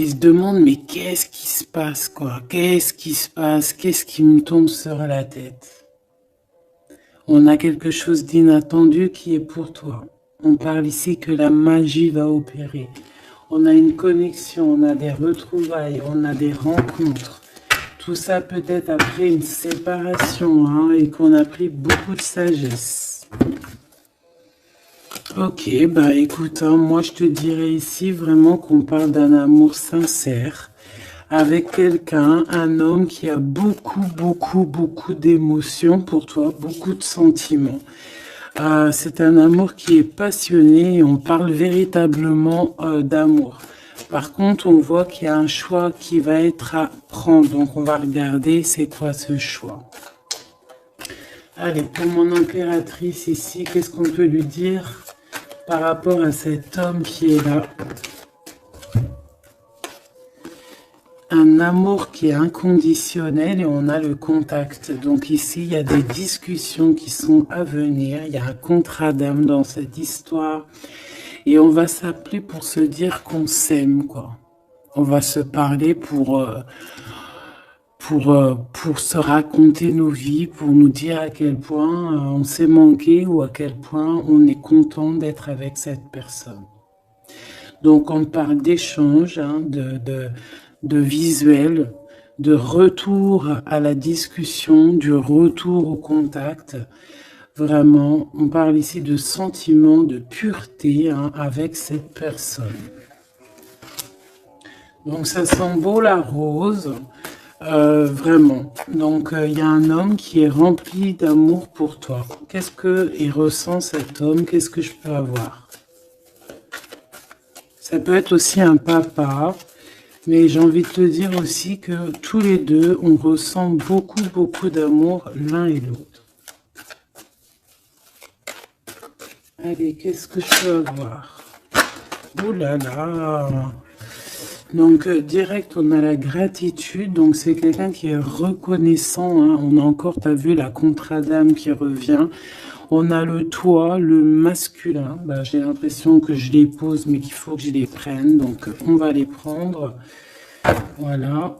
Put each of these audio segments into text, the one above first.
Il se demande, mais qu'est-ce qui se passe, quoi? Qu'est-ce qui se passe? Qu'est-ce qui me tombe sur la tête? On a quelque chose d'inattendu qui est pour toi. On parle ici que la magie va opérer. On a une connexion, on a des retrouvailles, on a des rencontres. Tout ça peut-être après une séparation, hein, et qu'on a pris beaucoup de sagesse. Ok, bah écoute, hein, moi je te dirais ici vraiment qu'on parle d'un amour sincère avec quelqu'un, un homme qui a beaucoup d'émotions pour toi, beaucoup de sentiments. C'est un amour qui est passionné et on parle véritablement d'amour. Par contre, on voit qu'il y a un choix qui va être à prendre. Donc, on va regarder c'est quoi ce choix. Allez, pour mon impératrice ici, qu'est-ce qu'on peut lui dire par rapport à cet homme qui est là? Un amour qui est inconditionnel et on a le contact. Donc ici, il y a des discussions qui sont à venir. Il y a un contrat d'âme dans cette histoire. Et on va s'appeler pour se dire qu'on s'aime, quoi. On va se parler pour se raconter nos vies, pour nous dire à quel point on s'est manqué ou à quel point on est content d'être avec cette personne. Donc on parle d'échange, hein, de visuel, de retour à la discussion, du retour au contact. Vraiment, on parle ici de sentiment, de pureté, hein, avec cette personne. Donc ça sent beau la rose, vraiment. Donc il y a un homme qui est rempli d'amour pour toi. Qu'est-ce qu'il ressent cet homme? Qu'est-ce que je peux avoir? Ça peut être aussi un papa, mais j'ai envie de te dire aussi que tous les deux, on ressent beaucoup d'amour l'un et l'autre. Allez, qu'est-ce que je peux avoir? Ouh là là! Donc, direct, on a la gratitude. Donc, c'est quelqu'un qui est reconnaissant, hein. On a encore, tu as vu, la contrat d'âme qui revient. On a le toit, le masculin. Bah, j'ai l'impression que je les pose, mais qu'il faut que je les prenne. Donc, on va les prendre. Voilà.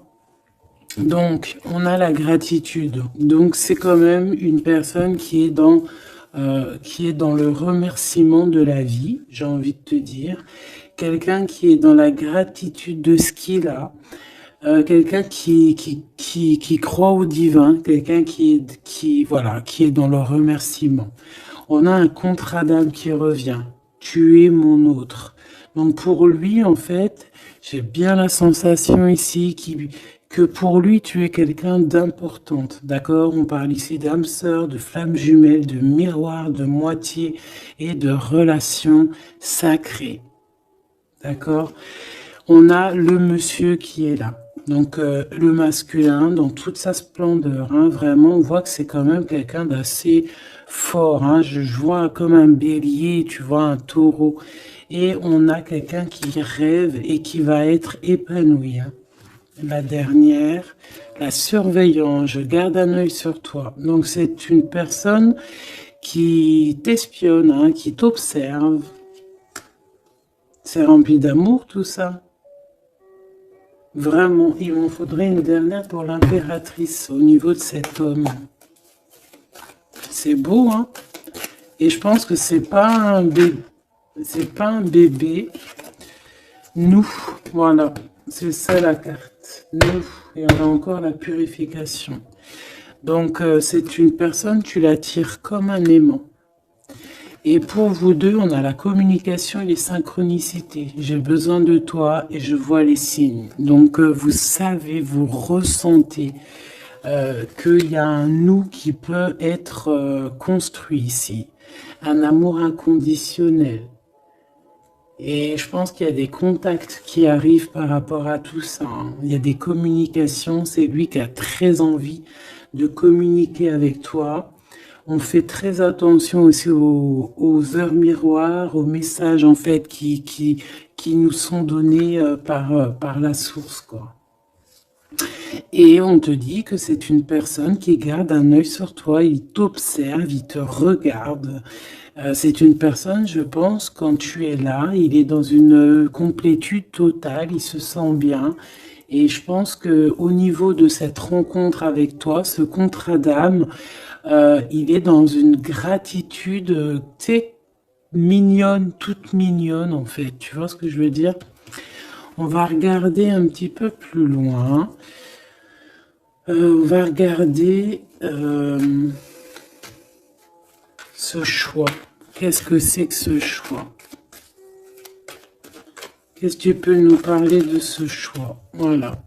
Donc, on a la gratitude. Donc, c'est quand même une personne qui est dans le remerciement de la vie, j'ai envie de te dire. Quelqu'un qui est dans la gratitude de ce qu'il a. Quelqu'un qui croit au divin, quelqu'un voilà, qui est dans le remerciement. On a un contrat d'âme qui revient. Tu es mon autre. Donc pour lui, en fait, j'ai bien la sensation ici que pour lui, tu es quelqu'un d'importante. D'accord? On parle ici d'âme sœur, de flamme jumelle, de miroir, de moitié et de relation sacrée. D'accord? On a le monsieur qui est là. Donc le masculin dans toute sa splendeur, hein, vraiment on voit que c'est quand même quelqu'un d'assez fort, hein. Je vois comme un bélier, tu vois, un taureau, et on a quelqu'un qui rêve et qui va être épanoui, hein. La dernière, la surveillance, je garde un œil sur toi. Donc c'est une personne qui t'espionne, hein, qui t'observe. C'est rempli d'amour tout ça. Vraiment, il m'en faudrait une dernière pour l'impératrice au niveau de cet homme. C'est beau, hein? Et je pense que c'est pas un bébé. C'est pas un bébé. Nous, voilà. C'est ça la carte. Nous. Et on a encore la purification. Donc, c'est une personne, tu l'attires comme un aimant. Et pour vous deux, on a la communication et les synchronicités. J'ai besoin de toi et je vois les signes. Donc, vous savez, vous ressentez qu'il y a un nous qui peut être construit ici. Un amour inconditionnel. Et je pense qu'il y a des contacts qui arrivent par rapport à tout ça, hein. Il y a des communications. C'est lui qui a très envie de communiquer avec toi. On fait très attention aussi aux heures miroirs, aux messages en fait qui nous sont donnés par la source, quoi. Et on te dit que c'est une personne qui garde un œil sur toi, il t'observe, il te regarde. C'est une personne, je pense, quand tu es là, il est dans une complétude totale, il se sent bien. Et je pense que au niveau de cette rencontre avec toi, ce contrat d'âme, il est dans une gratitude, tu sais, mignonne, toute mignonne en fait. Tu vois ce que je veux dire? On va regarder un petit peu plus loin. On va regarder ce choix. Qu'est-ce que c'est que ce choix? Qu'est-ce que tu peux nous parler de ce choix? Voilà.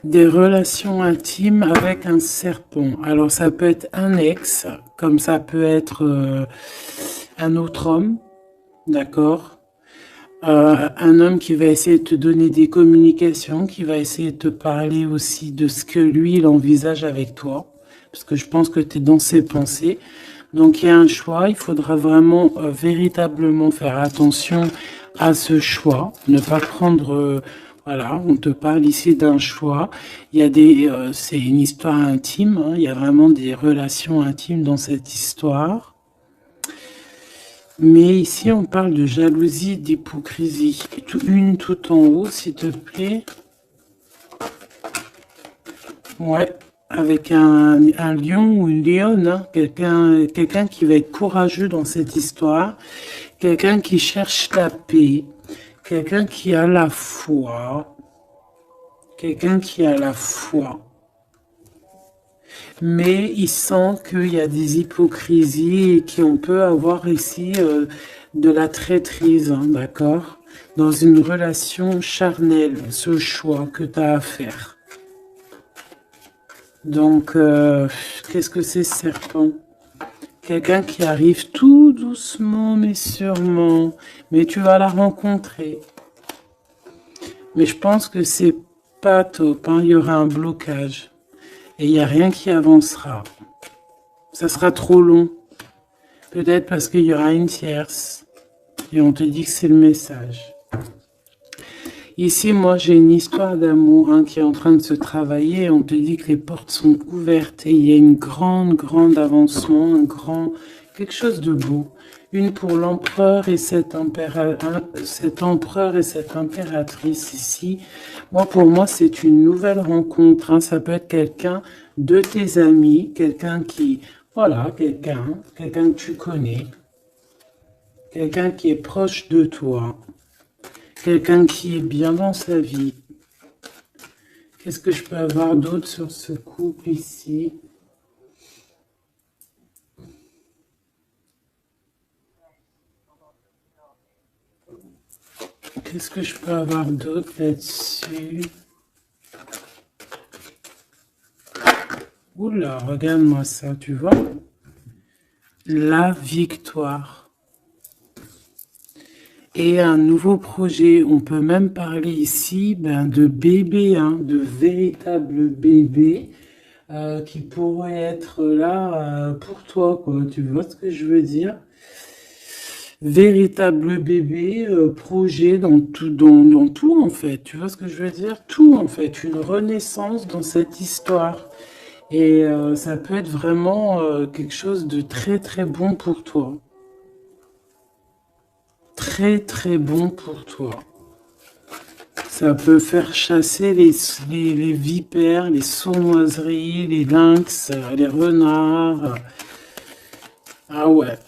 Des relations intimes avec un serpent. Alors ça peut être un ex, comme ça peut être un autre homme, d'accord? Un homme qui va essayer de te donner des communications, qui va essayer de te parler aussi de ce que lui, il envisage avec toi, parce que je pense que tu es dans ses pensées. Donc il y a un choix, il faudra vraiment véritablement faire attention à ce choix, ne pas prendre... voilà, on te parle ici d'un choix. Il y a c'est une histoire intime, hein, il y a vraiment des relations intimes dans cette histoire. Mais ici, on parle de jalousie, d'hypocrisie. Une tout en haut, s'il te plaît. Ouais, avec un lion ou une lionne, hein. Quelqu'un qui va être courageux dans cette histoire. Quelqu'un qui cherche la paix. Quelqu'un qui a la foi. Quelqu'un qui a la foi. Mais il sent qu'il y a des hypocrisies et qu'on peut avoir ici de la traîtrise, hein, d'accord? Dans une relation charnelle, ce choix que tu as à faire. Donc, qu'est-ce que c'est, serpent? Quelqu'un qui arrive tout doucement mais sûrement, mais tu vas la rencontrer. Mais je pense que c'est pas top, hein, il y aura un blocage. Et il n'y a rien qui avancera. Ça sera trop long. Peut-être parce qu'il y aura une tierce. Et on te dit que c'est le message. Ici, moi, j'ai une histoire d'amour qui est en train de se travailler. On te dit que les portes sont ouvertes et il y a une grande avancement, quelque chose de beau. Une pour l'empereur et cet empereur et cette impératrice ici. Moi, pour moi, c'est une nouvelle rencontre, hein. Ça peut être quelqu'un de tes amis, quelqu'un qui, voilà, quelqu'un que tu connais, quelqu'un qui est proche de toi, quelqu'un qui est bien dans sa vie. Qu'est-ce que je peux avoir d'autre sur ce couple ici? Qu'est-ce que je peux avoir d'autre là-dessus? Oula, regarde-moi ça, tu vois? La victoire. Et un nouveau projet, on peut même parler ici de bébés, hein, de véritables bébés qui pourraient être là pour toi, quoi. Tu vois ce que je veux dire? Véritable bébé, projet dans tout en fait. Tu vois ce que je veux dire? Tout en fait, une renaissance dans cette histoire. Et ça peut être vraiment quelque chose de très bon pour toi. Très bon pour toi. Ça peut faire chasser les vipères, les sournoiseries, les lynx, les renards. Ah ouais.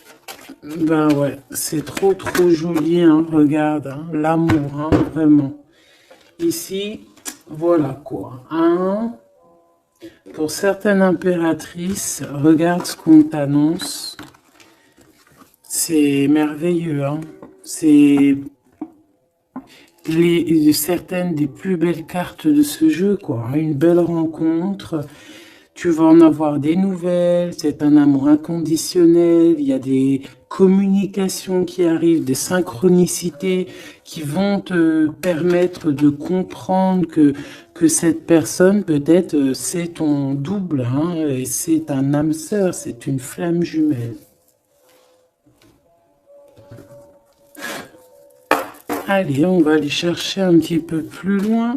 Ben ouais, c'est trop joli, hein, regarde, hein, l'amour, hein, vraiment. Ici, voilà quoi. Hein. Pour certaines impératrices, regarde ce qu'on t'annonce. C'est merveilleux, hein. C'est certaines des plus belles cartes de ce jeu, quoi. Une belle rencontre. Tu vas en avoir des nouvelles, c'est un amour inconditionnel, il y a des communications qui arrivent, des synchronicités qui vont te permettre de comprendre que cette personne, peut-être, c'est ton double, hein, et c'est un âme sœur, c'est une flamme jumelle. Allez, on va aller chercher un petit peu plus loin.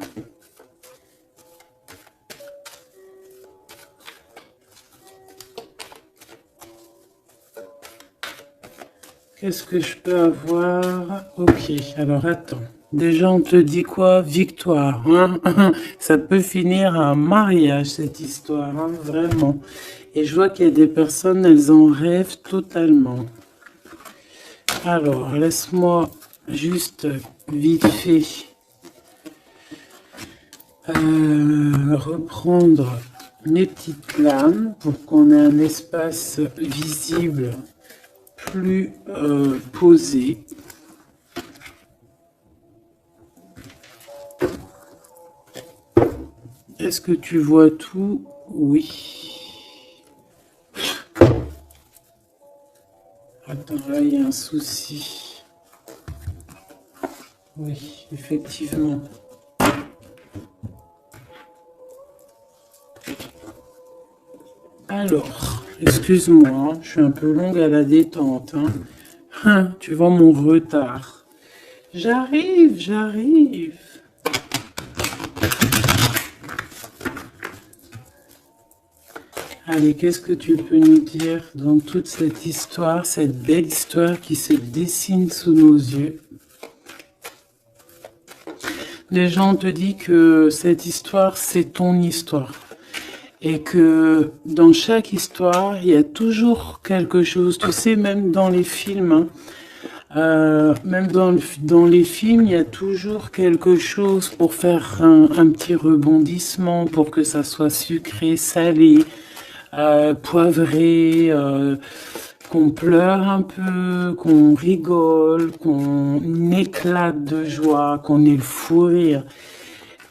Qu'est-ce que je peux avoir? Ok, alors attends. Déjà, on te dit quoi? Victoire, hein? Ça peut finir à un mariage, cette histoire, hein, vraiment. Et je vois qu'il y a des personnes, elles en rêvent totalement. Alors, laisse-moi juste vite fait reprendre mes petites lames pour qu'on ait un espace visible plus posé. Est-ce que tu vois tout? Oui. Attends, là, il y a un souci. Oui, effectivement. Alors, excuse-moi, hein, je suis un peu longue à la détente. Hein. Tu vois mon retard. J'arrive, j'arrive. Allez, qu'est-ce que tu peux nous dire dans toute cette histoire, cette belle histoire qui se dessine sous nos yeux? Les gens te disent que cette histoire, c'est ton histoire. Et que dans chaque histoire, il y a toujours quelque chose. Tu sais, même dans les films, même dans les films, il y a toujours quelque chose pour faire un petit rebondissement, pour que ça soit sucré, salé, poivré, qu'on pleure un peu, qu'on rigole, qu'on éclate de joie, qu'on ait le fou rire.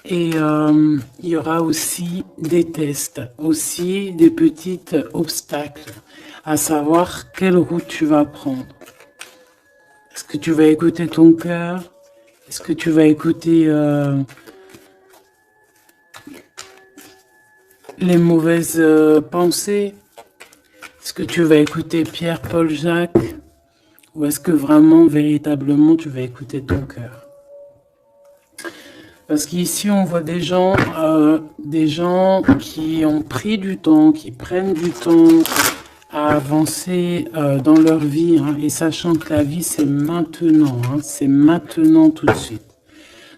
Et il y aura aussi des tests, aussi des petits obstacles, à savoir quelle route tu vas prendre. Est-ce que tu vas écouter ton cœur? Est-ce que tu vas écouter les mauvaises pensées? Est-ce que tu vas écouter Pierre, Paul, Jacques? Ou est-ce que vraiment, véritablement, tu vas écouter ton cœur? Parce qu'ici, on voit des gens qui ont pris du temps, qui prennent du temps à avancer dans leur vie, hein, et sachant que la vie, c'est maintenant, hein, c'est maintenant tout de suite.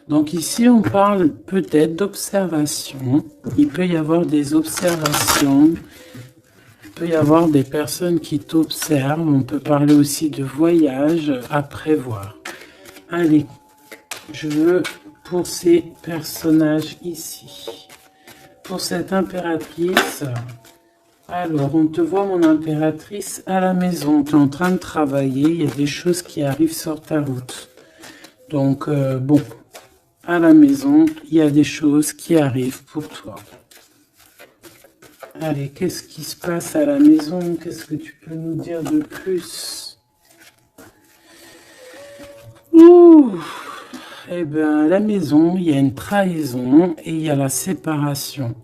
Donc ici, on parle peut-être d'observation. Il peut y avoir des observations. Il peut y avoir des personnes qui t'observent. On peut parler aussi de voyage à prévoir. Allez, je veux pour ces personnages ici. Pour cette impératrice, alors on te voit mon impératrice à la maison. Tu es en train de travailler. Il y a des choses qui arrivent sur ta route. Donc bon, à la maison, il y a des choses qui arrivent pour toi. Allez, qu'est-ce qui se passe à la maison? Qu'est-ce que tu peux nous dire de plus? Ouh! Eh bien, à la maison, il y a une trahison et il y a la séparation.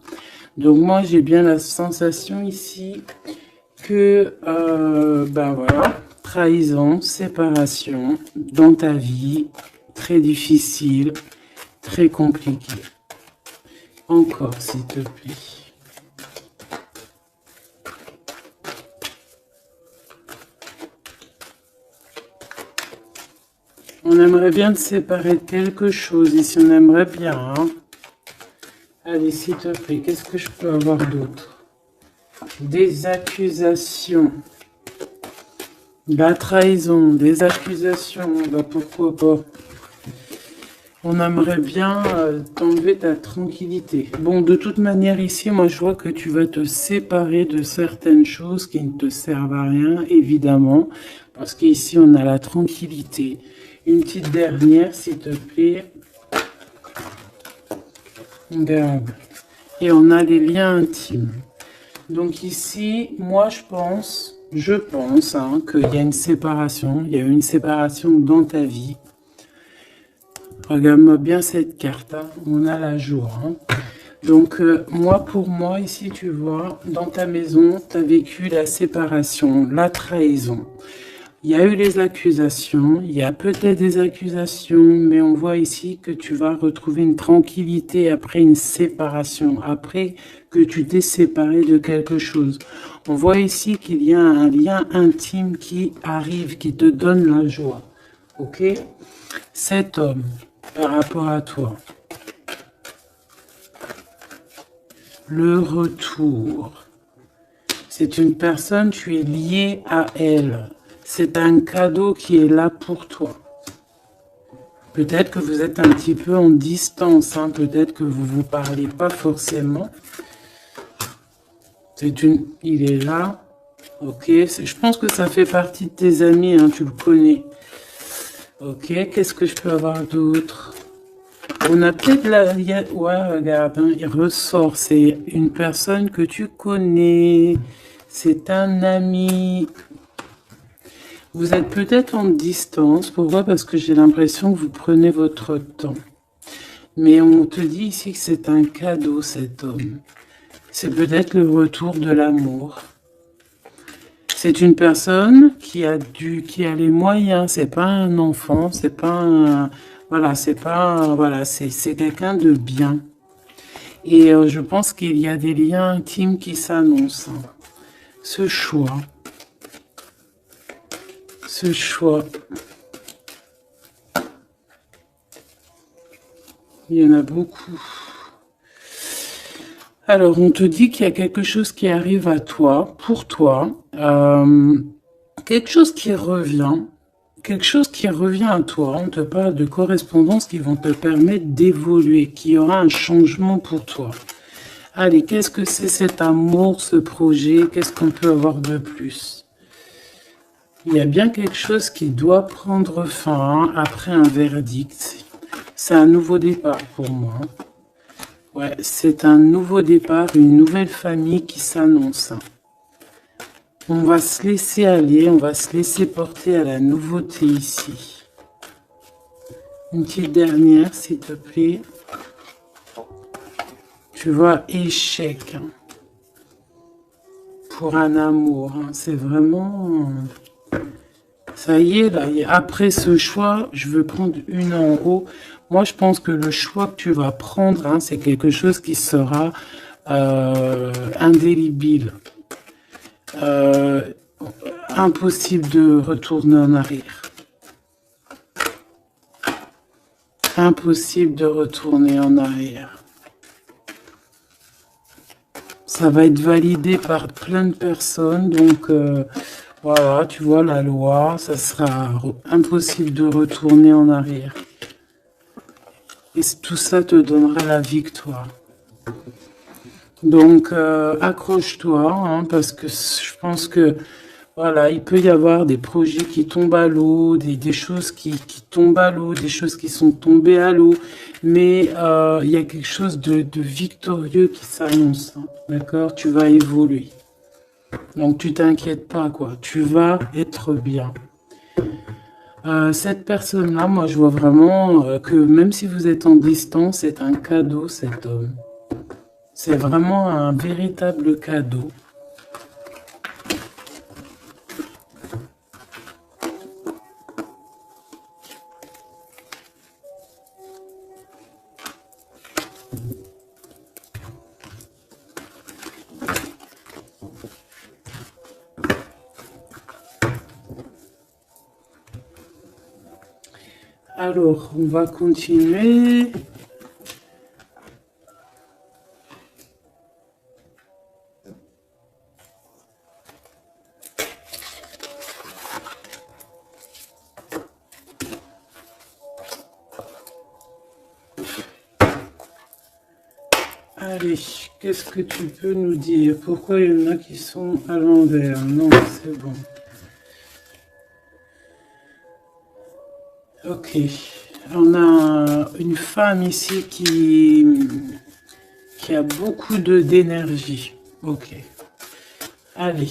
Donc moi, j'ai bien la sensation ici que, ben voilà, trahison, séparation dans ta vie, très difficile, très compliqué. Encore, s'il te plaît. On aimerait bien te séparer de quelque chose ici, on aimerait bien. Hein. Allez, s'il te plaît, qu'est-ce que je peux avoir d'autre? Des accusations. La trahison, des accusations, bah pourquoi pas. On aimerait bien t'enlever ta tranquillité. Bon, de toute manière, ici, moi, je vois que tu vas te séparer de certaines choses qui ne te servent à rien, évidemment. Parce qu'ici, on a la tranquillité. Une petite dernière, s'il te plaît. Regarde. Et on a les liens intimes. Donc ici, moi, je pense hein, qu'il y a une séparation. Il y a eu une séparation dans ta vie. Regarde-moi bien cette carte, hein. On a la jour. Hein. Donc, pour moi, ici, tu vois, dans ta maison, tu as vécu la séparation, la trahison. Il y a eu les accusations, il y a peut-être des accusations, mais on voit ici que tu vas retrouver une tranquillité après une séparation, après que tu t'es séparé de quelque chose. On voit ici qu'il y a un lien intime qui arrive, qui te donne la joie. Ok? Cet homme, par rapport à toi, le retour, c'est une personne, tu es lié à elle. C'est un cadeau qui est là pour toi. Peut-être que vous êtes un petit peu en distance, hein, peut-être que vous ne vous parlez pas forcément. Il est là, ok. Je pense que ça fait partie de tes amis, hein, tu le connais. Ok, qu'est-ce que je peux avoir d'autre? On a peut-être la... Ouais, regarde, hein, il ressort, c'est une personne que tu connais. C'est un ami. Vous êtes peut-être en distance. Pourquoi? Parce que j'ai l'impression que vous prenez votre temps. Mais on te dit ici que c'est un cadeau, cet homme. C'est peut-être le retour de l'amour. C'est une personne qui a les moyens. C'est pas un enfant, c'est pas un... Voilà, c'est pas... Voilà, c'est quelqu'un de bien. Et je pense qu'il y a des liens intimes qui s'annoncent. Ce choix. Ce choix. Il y en a beaucoup. Alors, on te dit qu'il y a quelque chose qui arrive à toi, pour toi. Quelque chose qui revient. Quelque chose qui revient à toi. On te parle de correspondances qui vont te permettre d'évoluer, qu'il y aura un changement pour toi. Allez, qu'est-ce que c'est cet amour, ce projet? Qu'est-ce qu'on peut avoir de plus? Il y a bien quelque chose qui doit prendre fin après un verdict. C'est un nouveau départ pour moi. Ouais, c'est un nouveau départ, une nouvelle famille qui s'annonce. On va se laisser aller, on va se laisser porter à la nouveauté ici. Une petite dernière, s'il te plaît. Tu vois, échec. Pour un amour, hein. C'est vraiment... Ça y est, là, après ce choix, je veux prendre une en haut. Moi, je pense que le choix que tu vas prendre, hein, c'est quelque chose qui sera indélébile. Impossible de retourner en arrière. Impossible de retourner en arrière. Ça va être validé par plein de personnes, donc... voilà, tu vois, la loi, ça sera impossible de retourner en arrière. Et tout ça te donnera la victoire. Donc, accroche-toi, hein, parce que je pense que, voilà, il peut y avoir des projets qui tombent à l'eau, des choses qui tombent à l'eau, des choses qui sont tombées à l'eau, mais il y a quelque chose de victorieux qui s'annonce, hein, d'accord? Tu vas évoluer. Donc, tu t'inquiètes pas, quoi. Tu vas être bien. Cette personne-là, moi, je vois vraiment que même si vous êtes en distance, c'est un cadeau, cet homme. C'est vraiment un véritable cadeau. Alors, on va continuer. Allez, qu'est-ce que tu peux nous dire? Pourquoi il y en a qui sont à l'envers? Non, c'est bon. Ok, on a une femme ici qui a beaucoup d'énergie. Ok, allez.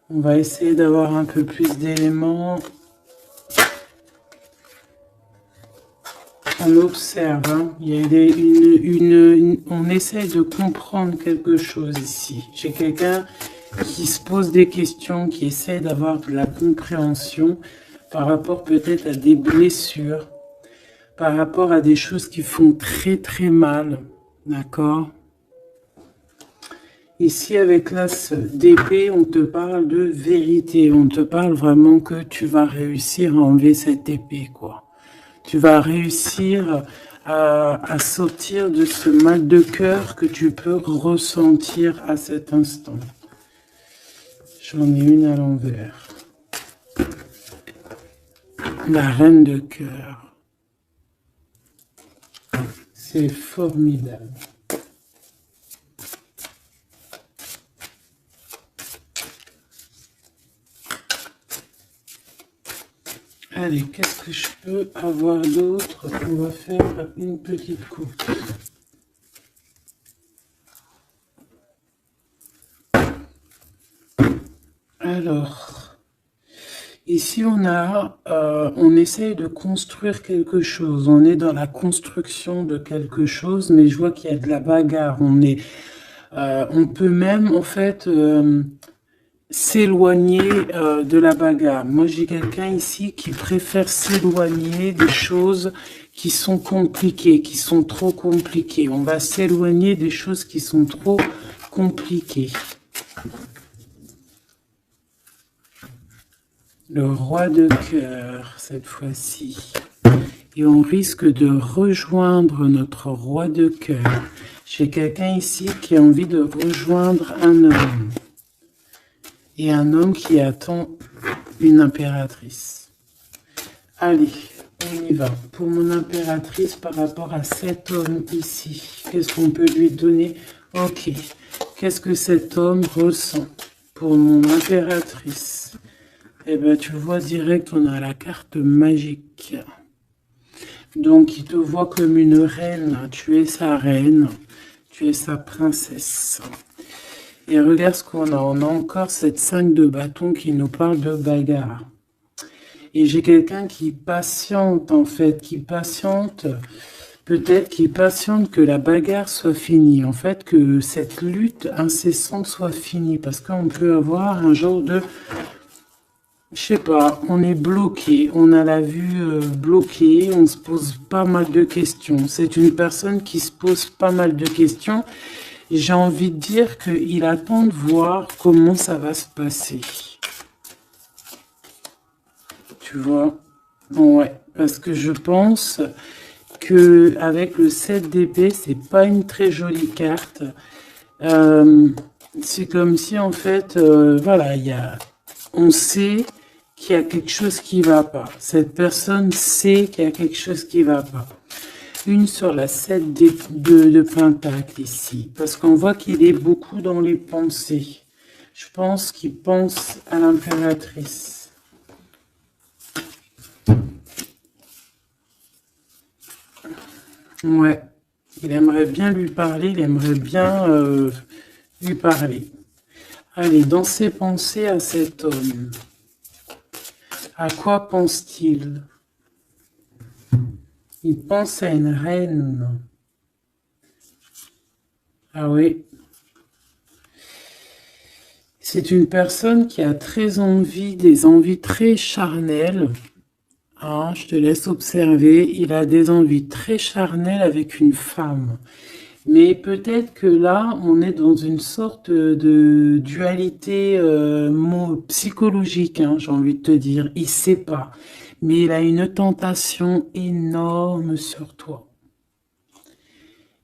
On va essayer d'avoir un peu plus d'éléments. On observe, hein. Il y a on essaie de comprendre quelque chose ici. J'ai quelqu'un qui se pose des questions, qui essaie d'avoir de la compréhension par rapport peut-être à des blessures, par rapport à des choses qui font très très mal, d'accord? Ici, avec l'as d'épée, on te parle de vérité, on te parle vraiment que tu vas réussir à enlever cette épée, quoi. Tu vas réussir à sortir de ce mal de cœur que tu peux ressentir à cet instant. J'en ai une à l'envers. La reine de cœur. C'est formidable. Allez, qu'est-ce que je peux avoir d'autre? On va faire une petite coupe. Alors, ici on essaye de construire quelque chose. On est dans la construction de quelque chose, mais je vois qu'il y a de la bagarre. On peut même en fait s'éloigner de la bagarre. Moi, j'ai quelqu'un ici qui préfère s'éloigner des choses qui sont compliquées, qui sont trop compliquées. On va s'éloigner des choses qui sont trop compliquées. Le roi de cœur, cette fois-ci. Et on risque de rejoindre notre roi de cœur. J'ai quelqu'un ici qui a envie de rejoindre un homme. Et un homme qui attend une impératrice. Allez, on y va. Pour mon impératrice, par rapport à cet homme ici, qu'est-ce qu'on peut lui donner? Ok. Qu'est-ce que cet homme ressent pour mon impératrice? Eh bien, tu vois direct, on a la carte magique. Donc, il te voit comme une reine. Tu es sa reine. Tu es sa princesse. Et regarde ce qu'on a. On a encore cette 5 de bâton qui nous parle de bagarre. Et j'ai quelqu'un qui patiente, en fait, qui patiente, peut-être qui patiente que la bagarre soit finie. En fait, que cette lutte incessante soit finie. Parce qu'on peut avoir un genre de... Je sais pas, on est bloqué, on a la vue bloquée, on se pose pas mal de questions. C'est une personne qui se pose pas mal de questions. J'ai envie de dire qu'il attend de voir comment ça va se passer. Tu vois? Ouais, parce que je pense que avec le 7 d'épée, c'est pas une très jolie carte. C'est comme si en fait, voilà, on sait qu'il y a quelque chose qui va pas. Cette personne sait qu'il y a quelque chose qui va pas. Une sur la 7 de Pentacle ici. Parce qu'on voit qu'il est beaucoup dans les pensées. Je pense qu'il pense à l'impératrice. Ouais. Il aimerait bien lui parler. Il aimerait bien lui parler. Allez, dans ses pensées à cet homme. À quoi pense-t-il? Il pense à une reine. Ah oui. C'est une personne qui a très envie, des envies très charnelles. Ah, je te laisse observer. Il a des envies très charnelles avec une femme. Mais peut-être que là, on est dans une sorte de dualité psychologique, hein, j'ai envie de te dire. Il ne sait pas. Mais il a une tentation énorme sur toi.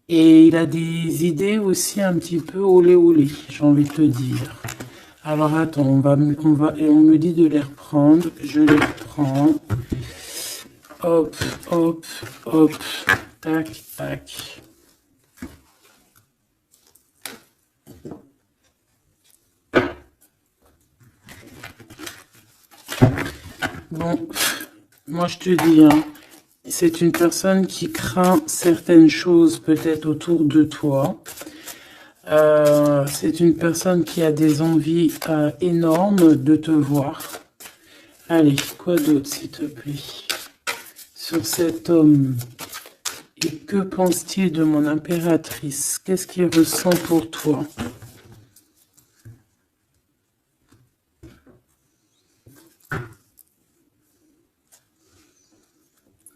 Et il a des idées aussi un petit peu olé olé, j'ai envie de te dire. Alors attends, et on me dit de les reprendre. Je les reprends. Hop, hop, hop. Tac, tac. Bon, moi je te dis, hein, c'est une personne qui craint certaines choses peut-être autour de toi. C'est une personne qui a des envies énormes de te voir. Allez, quoi d'autre s'il te plaît? Sur cet homme. Et que pense-t-il de mon impératrice? Qu'est-ce qu'il ressent pour toi?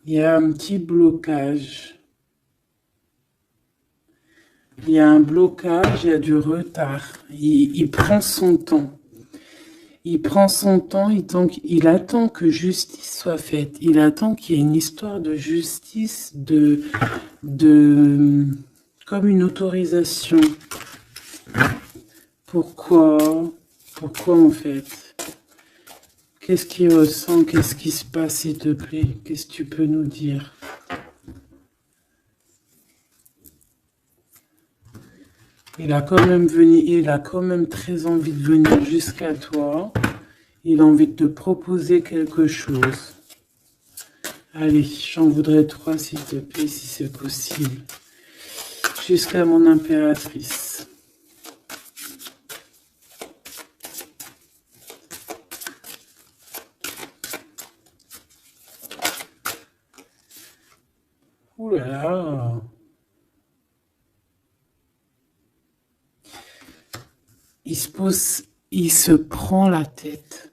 Il y a un petit blocage. Il y a un blocage, il y a du retard. Il prend son temps. Il prend son temps, il attend que justice soit faite. Il attend qu'il y ait une histoire de justice, comme une autorisation. Pourquoi? Pourquoi en fait? Qu'est-ce qu'il ressent? Qu'est-ce qui se passe, s'il te plaît? Qu'est-ce que tu peux nous dire? Il a quand même très envie de venir jusqu'à toi. Il a envie de te proposer quelque chose. Allez, j'en voudrais 3, s'il te plaît, si c'est possible. Jusqu'à mon impératrice. Ouh là là. Il se prend la tête.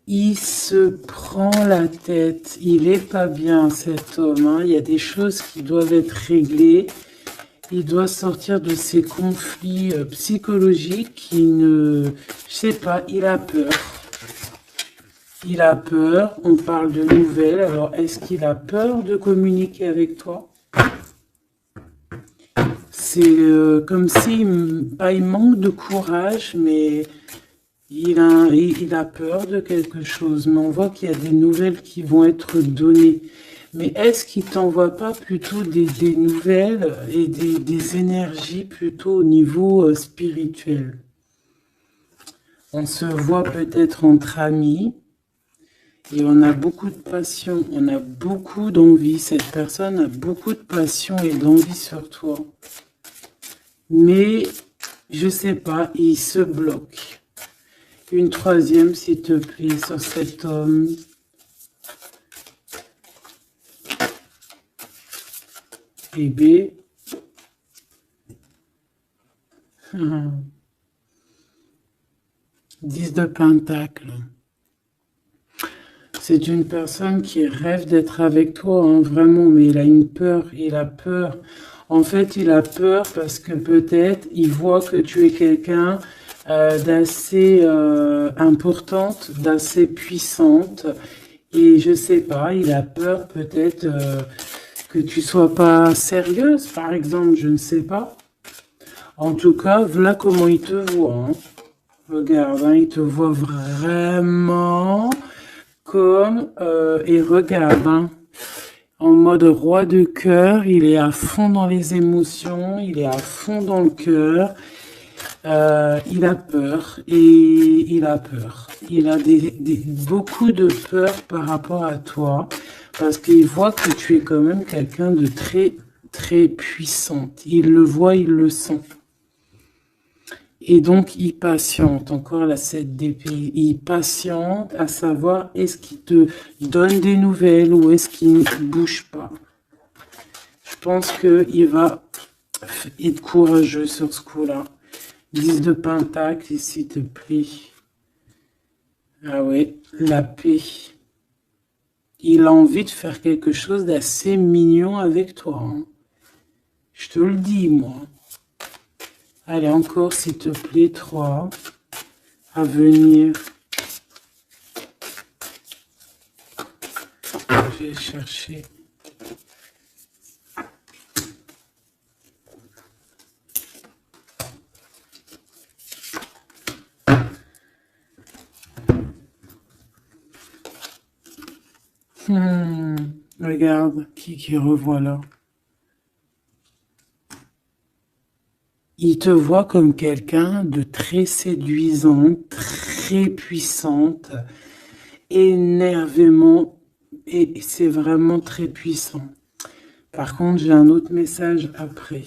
Il se prend la tête. Il est pas bien, cet homme, hein. Il y a des choses qui doivent être réglées. Il doit sortir de ces conflits psychologiques. Je sais pas, il a peur. Il a peur. On parle de nouvelles. Alors, est-ce qu'il a peur de communiquer avec toi? C'est comme s'il manque de courage, mais il a peur de quelque chose. Mais on voit qu'il y a des nouvelles qui vont être données. Mais est-ce qu'il t'envoie pas plutôt des nouvelles et des énergies plutôt au niveau spirituel? On se voit peut-être entre amis et on a beaucoup de passion, on a beaucoup d'envie. Cette personne a beaucoup de passion et d'envie sur toi. Mais, je sais pas, il se bloque. Une 3e, s'il te plaît, sur cet homme. Bébé. 10 de Pentacle. C'est une personne qui rêve d'être avec toi, hein, vraiment, mais il a une peur, il a peur. En fait, il a peur parce que peut-être il voit que tu es quelqu'un d'assez importante, d'assez puissante. Et je sais pas, il a peur peut-être que tu sois pas sérieuse, par exemple, je ne sais pas. En tout cas, voilà comment il te voit. Hein. Regarde, hein, il te voit vraiment comme... et regarde, hein. En mode roi de cœur, il est à fond dans les émotions, il est à fond dans le cœur, il a peur, et il a peur. Il a beaucoup de peur par rapport à toi, parce qu'il voit que tu es quand même quelqu'un de très, très puissante. Il le voit, il le sent. Et donc, il patiente, encore la 7 d'épée, il patiente à savoir est-ce qu'il te donne des nouvelles ou est-ce qu'il ne bouge pas. Je pense qu'il va être courageux sur ce coup-là. 10 de Pentacle, s'il te plaît. Ah ouais, la paix. Il a envie de faire quelque chose d'assez mignon avec toi. Hein. Je te le dis, moi. Allez, encore, s'il te plaît, 3 à venir. Je vais chercher. Regarde, qui revoit là. Il te voit comme quelqu'un de très séduisant, très puissante, énervément, et c'est vraiment très puissant. Par contre, j'ai un autre message après.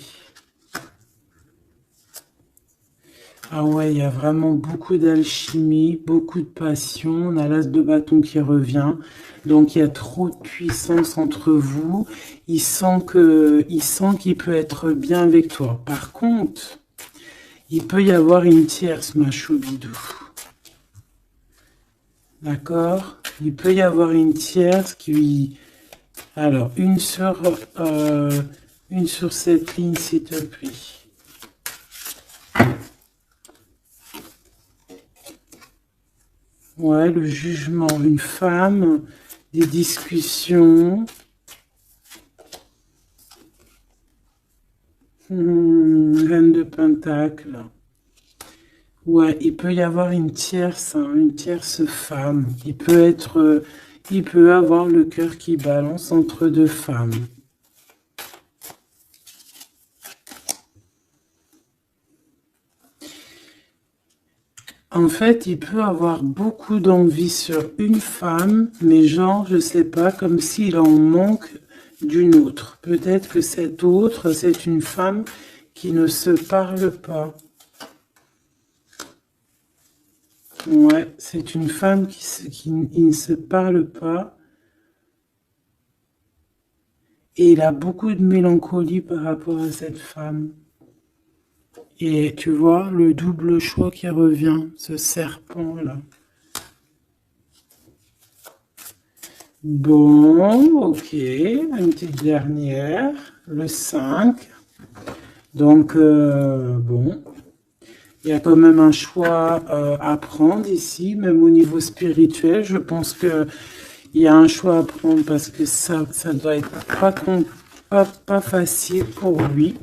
Ah ouais, il y a vraiment beaucoup d'alchimie, beaucoup de passion. On a l'as de bâton qui revient. Donc, il y a trop de puissance entre vous. Il sent qu'il peut être bien avec toi. Par contre, il peut y avoir une tierce, ma choubidou. D'accord? Il peut y avoir une tierce qui... Alors, une sur cette ligne, s'il te plaît. Ouais, le jugement. Une femme, des discussions. Reine de Pentacle. Ouais, il peut y avoir une tierce femme. Il peut avoir le cœur qui balance entre deux femmes. En fait, il peut avoir beaucoup d'envie sur une femme, mais genre, je sais pas, comme s'il en manque d'une autre. Peut-être que cette autre, c'est une femme qui ne se parle pas. Ouais, c'est une femme qui ne se parle pas. Et il a beaucoup de mélancolie par rapport à cette femme. Et tu vois, le double choix qui revient, ce serpent-là. Bon, ok, une petite dernière, le 5. Donc, bon, il y a quand même un choix à prendre ici, même au niveau spirituel. Je pense que il y a un choix à prendre parce que ça doit être pas facile pour lui.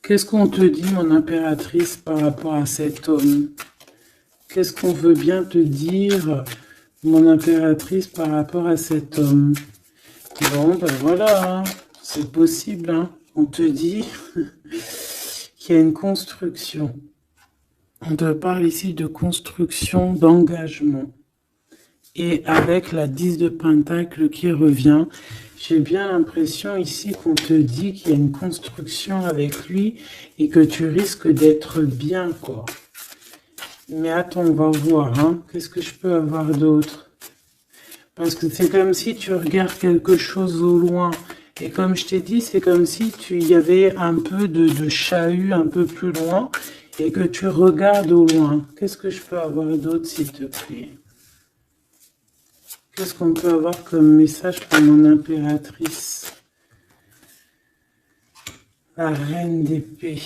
Qu'est-ce qu'on te dit, mon impératrice, par rapport à cet homme? Qu'est-ce qu'on veut bien te dire, mon impératrice, par rapport à cet homme? Bon, ben voilà, hein, c'est possible, hein. On te dit qu'il y a une construction. On te parle ici de construction, d'engagement. Et avec la 10 de Pentacle qui revient, j'ai bien l'impression ici qu'on te dit qu'il y a une construction avec lui et que tu risques d'être bien, quoi. Mais attends, on va voir, hein. Qu'est-ce que je peux avoir d'autre? Parce que c'est comme si tu regardes quelque chose au loin. Et comme je t'ai dit, c'est comme si il y avait un peu de chahut un peu plus loin et que tu regardes au loin. Qu'est-ce que je peux avoir d'autre, s'il te plaît? Qu'est-ce qu'on peut avoir comme message pour mon impératrice? La reine d'épée.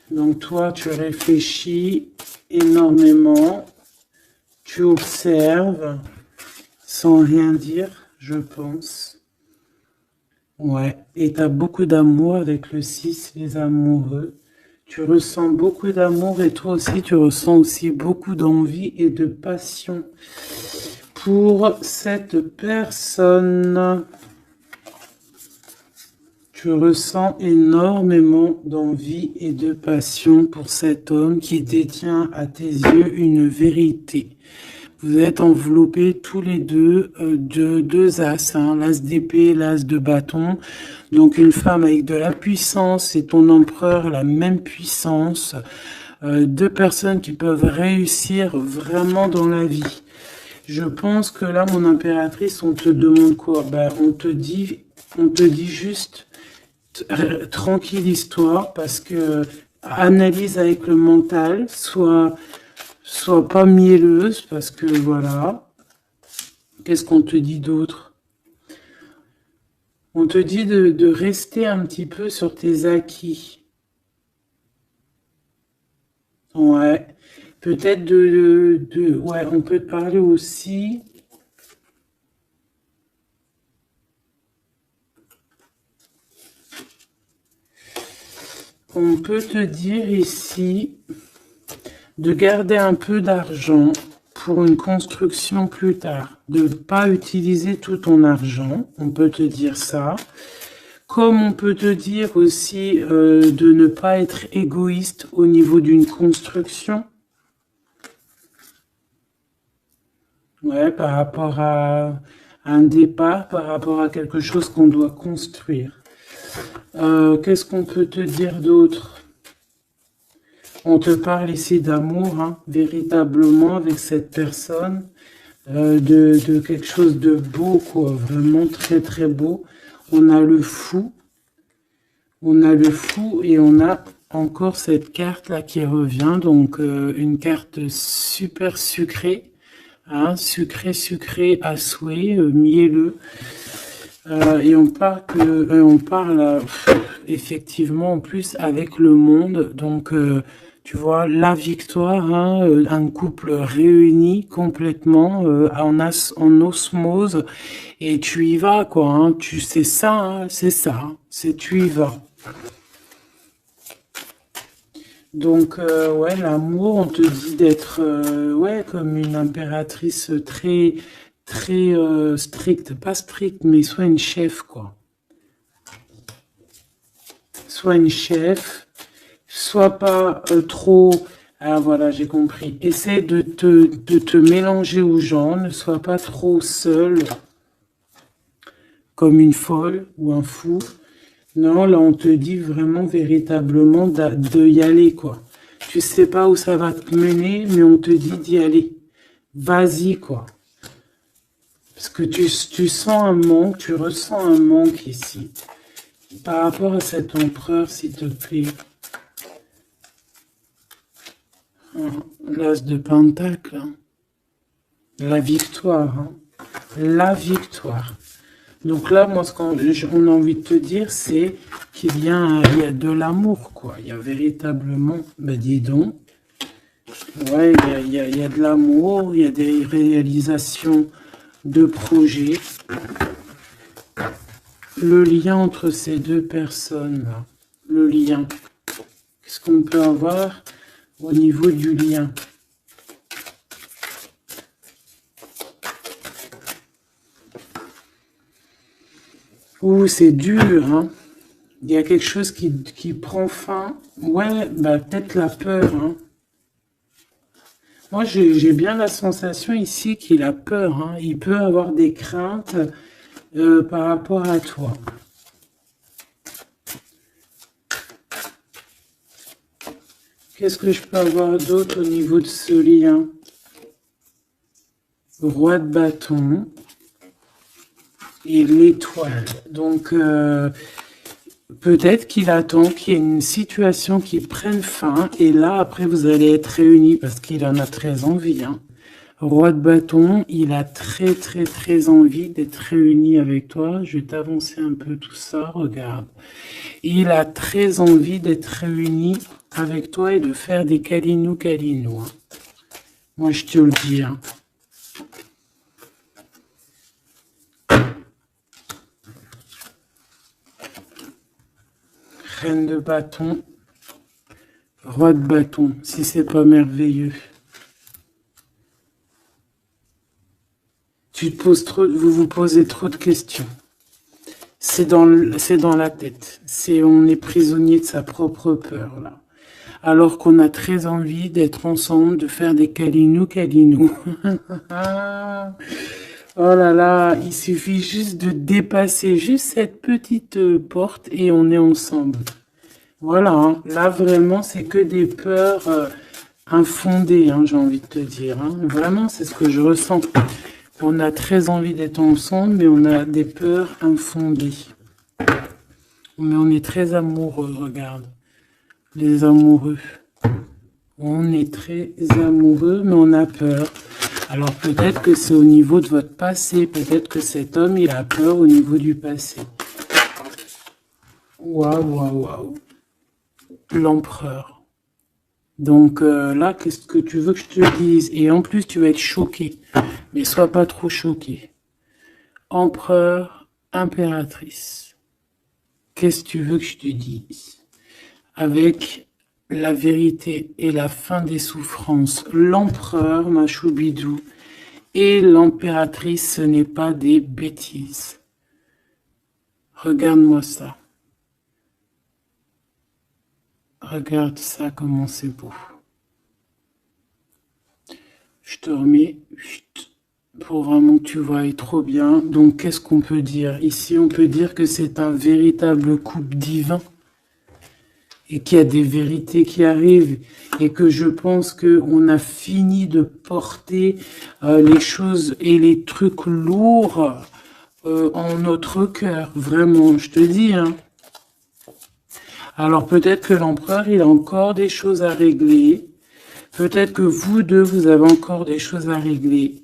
Donc toi, tu réfléchis énormément. Tu observes sans rien dire, je pense. Ouais, et tu as beaucoup d'amour avec le 6, les amoureux. Tu ressens beaucoup d'amour et toi aussi, tu ressens aussi beaucoup d'envie et de passion pour cette personne. Tu ressens énormément d'envie et de passion pour cet homme qui détient à tes yeux une vérité. Vous êtes enveloppés tous les deux de deux as, hein, l'as d'épée, l'as de bâton. Donc une femme avec de la puissance et ton empereur, la même puissance. Deux personnes qui peuvent réussir vraiment dans la vie. Je pense que là, mon impératrice, on te demande quoi? Ben, on te dit juste tranquillise-toi parce que analyse avec le mental, sois pas mielleuse parce que voilà. Qu'est-ce qu'on te dit d'autre? On te dit de rester un petit peu sur tes acquis. Ouais. Peut-être ouais, on peut te parler aussi. On peut te dire ici de garder un peu d'argent pour une construction plus tard. De ne pas utiliser tout ton argent, on peut te dire ça. Comme on peut te dire aussi de ne pas être égoïste au niveau d'une construction. Ouais, par rapport à un départ, par rapport à quelque chose qu'on doit construire. Qu'est-ce qu'on peut te dire d'autre? On te parle ici d'amour, hein, véritablement, avec cette personne, de quelque chose de beau, quoi, vraiment très très beau. On a le fou et on a encore cette carte là qui revient, donc une carte super sucrée, hein, sucré à souhait, mielleux. Et on parle effectivement en plus avec le monde, donc tu vois la victoire, hein, un couple réuni complètement en osmose, et tu y vas quoi, hein, tu sais ça, hein, c'est ça, hein, c'est tu y vas. Donc ouais, l'amour, on te dit d'être ouais, comme une impératrice très stricte, pas stricte, mais soit une chef quoi. Soit une chef, soit pas trop. Ah voilà, j'ai compris. Essaie de te mélanger aux gens, ne sois pas trop seul, comme une folle ou un fou. Non, là on te dit vraiment véritablement de y aller quoi. Tu sais pas où ça va te mener, mais on te dit d'y aller. Vas-y quoi. Parce que tu sens un manque, tu ressens un manque ici. Par rapport à cet empereur, s'il te plaît. L'as de Pentacle. Hein. La victoire. Hein. La victoire. Donc là, moi, ce qu'on a envie de te dire, c'est qu'il y a de l'amour, quoi. Il y a véritablement, ben dis donc, ouais, il y a de l'amour, il y a des réalisations de projets. Le lien entre ces deux personnes-là, le lien, qu'est-ce qu'on peut avoir au niveau du lien? Ouh, c'est dur, hein. Il y a quelque chose qui prend fin. Ouais, bah peut-être la peur, hein. Moi, j'ai bien la sensation ici qu'il a peur, hein. Il peut avoir des craintes par rapport à toi. Qu'est-ce que je peux avoir d'autre au niveau de ce lien? Roi de bâton et l'étoile. Donc, peut-être qu'il attend qu'il y ait une situation qui prenne fin. Et là, après, vous allez être réunis parce qu'il en a très envie. Hein. Roi de bâton, il a très envie d'être réuni avec toi. Je vais t'avancer un peu tout ça, regarde. Il a très envie d'être réuni avec toi et de faire des câlinous. Hein. Moi, je te le dis. Hein. Reine de bâton, roi de bâton, si c'est pas merveilleux. Vous vous posez trop de questions. C'est dans la tête. On est prisonnier de sa propre peur, là. Alors qu'on a très envie d'être ensemble, de faire des câlinous. Oh là là, il suffit juste de dépasser juste cette petite porte et on est ensemble. Voilà, hein. Là vraiment c'est que des peurs infondées, hein, j'ai envie de te dire. Hein. Vraiment c'est ce que je ressens. On a très envie d'être ensemble, mais on a des peurs infondées. Mais on est très amoureux, regarde. Les amoureux. On est très amoureux, mais on a peur. Alors peut-être que c'est au niveau de votre passé. Peut-être que cet homme, il a peur au niveau du passé. Waouh. L'empereur. Donc là, qu'est-ce que tu veux que je te dise? Et en plus, tu vas être choqué. Mais sois pas trop choqué. Empereur, impératrice. Qu'est-ce que tu veux que je te dise? Avec la vérité et la fin des souffrances. L'empereur, ma choubidou, et l'impératrice, ce n'est pas des bêtises. Regarde-moi ça. Regarde ça, comment c'est beau. Je te remets pour vraiment que tu vois trop bien. Donc, qu'est-ce qu'on peut dire? Ici, on peut dire que c'est un véritable couple divin. Et qu'il y a des vérités qui arrivent et que je pense qu'on a fini de porter les choses et les trucs lourds en notre cœur. Vraiment, je te dis. Hein. Alors peut-être que l'empereur, il a encore des choses à régler. Peut-être que vous deux, vous avez encore des choses à régler.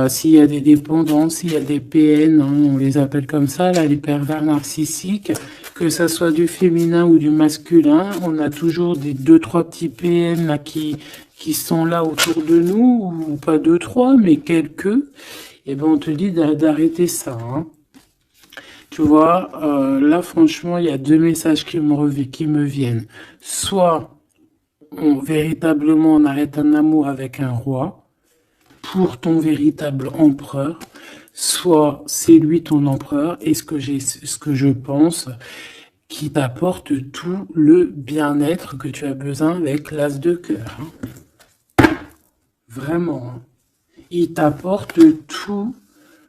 S'il y a des dépendances, s'il y a des PN, hein, on les appelle comme ça, là, les pervers narcissiques, que ça soit du féminin ou du masculin, on a toujours des 2-3 petits PN là, qui sont là autour de nous, ou pas 2-3, mais quelques. Et ben on te dit d'arrêter ça. Hein. Tu vois, là franchement, il y a deux messages qui me viennent. Soit véritablement on arrête un amour avec un roi, pour ton véritable empereur, soit c'est lui ton empereur, et ce que je pense, qui t'apporte tout le bien-être que tu as besoin avec l'as de cœur. Hein. Vraiment. Hein. Il t'apporte tout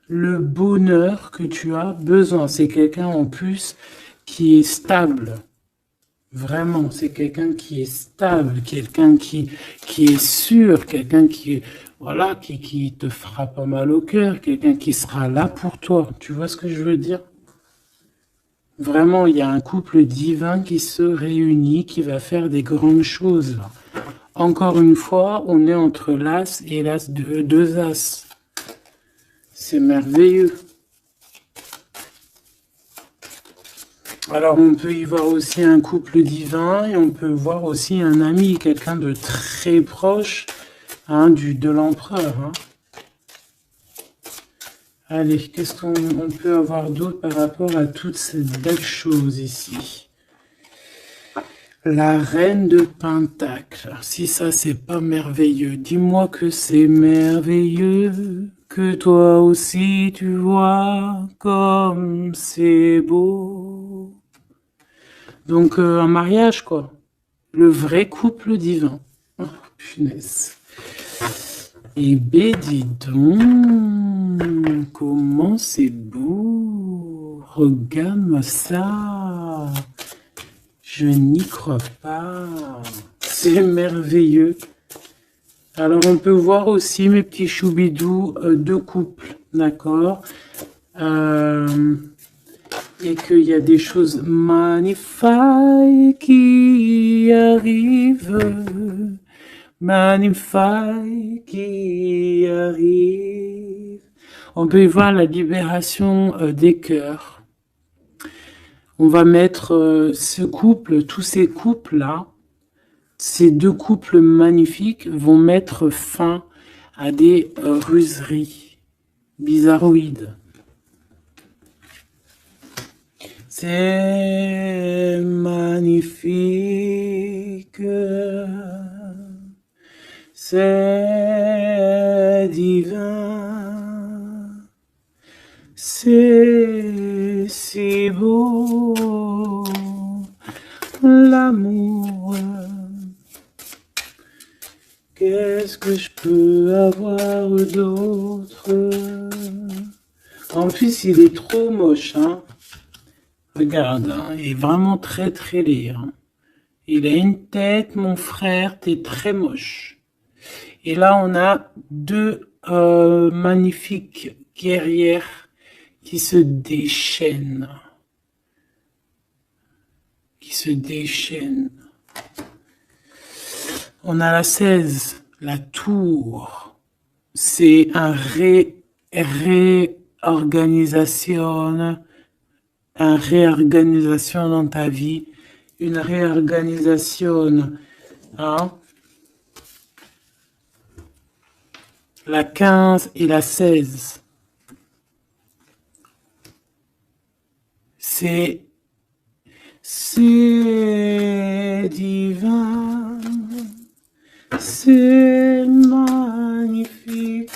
le bonheur que tu as besoin. C'est quelqu'un en plus qui est stable. Vraiment, c'est quelqu'un qui est stable, quelqu'un qui est sûr, quelqu'un qui, voilà, qui te fera pas mal au cœur, quelqu'un qui sera là pour toi. Tu vois ce que je veux dire? Vraiment, il y a un couple divin qui se réunit, qui va faire des grandes choses. Là. Encore une fois, on est entre l'as et l'as de deux as. C'est merveilleux. Alors, on peut y voir aussi un couple divin et on peut voir aussi un ami, quelqu'un de très proche hein, de l'empereur. Hein. Allez, qu'est-ce qu'on peut avoir d'autre par rapport à toutes ces belles choses ici? La reine de Pentacle. Si ça, c'est pas merveilleux, dis-moi que c'est merveilleux. Que toi aussi, tu vois comme c'est beau. Donc, un mariage, quoi. Le vrai couple divin. Oh, punaise. Eh ben, dis donc, comment c'est beau. Regarde-moi ça. Je n'y crois pas. C'est merveilleux. Alors, on peut voir aussi, mes petits choubidous, deux couples, d'accord et qu'il y a des choses magnifiques qui arrivent, magnifiques qui arrivent. On peut y voir la libération des cœurs. On va mettre ce couple, tous ces couples-là, ces deux couples magnifiques vont mettre fin à des ruseries bizarroïdes. C'est magnifique, c'est divin, c'est si beau, l'amour. Qu'est-ce que je peux avoir d'autre? En plus, il est trop moche, hein. Regarde, hein, il est vraiment très très laid. Hein. Il a une tête, mon frère, t'es très moche. Et là, on a deux magnifiques guerrières qui se déchaînent. On a la 16, la tour. C'est un réorganisation dans ta vie, une réorganisation. Hein? La 15 et la 16. C'est divin, c'est magnifique.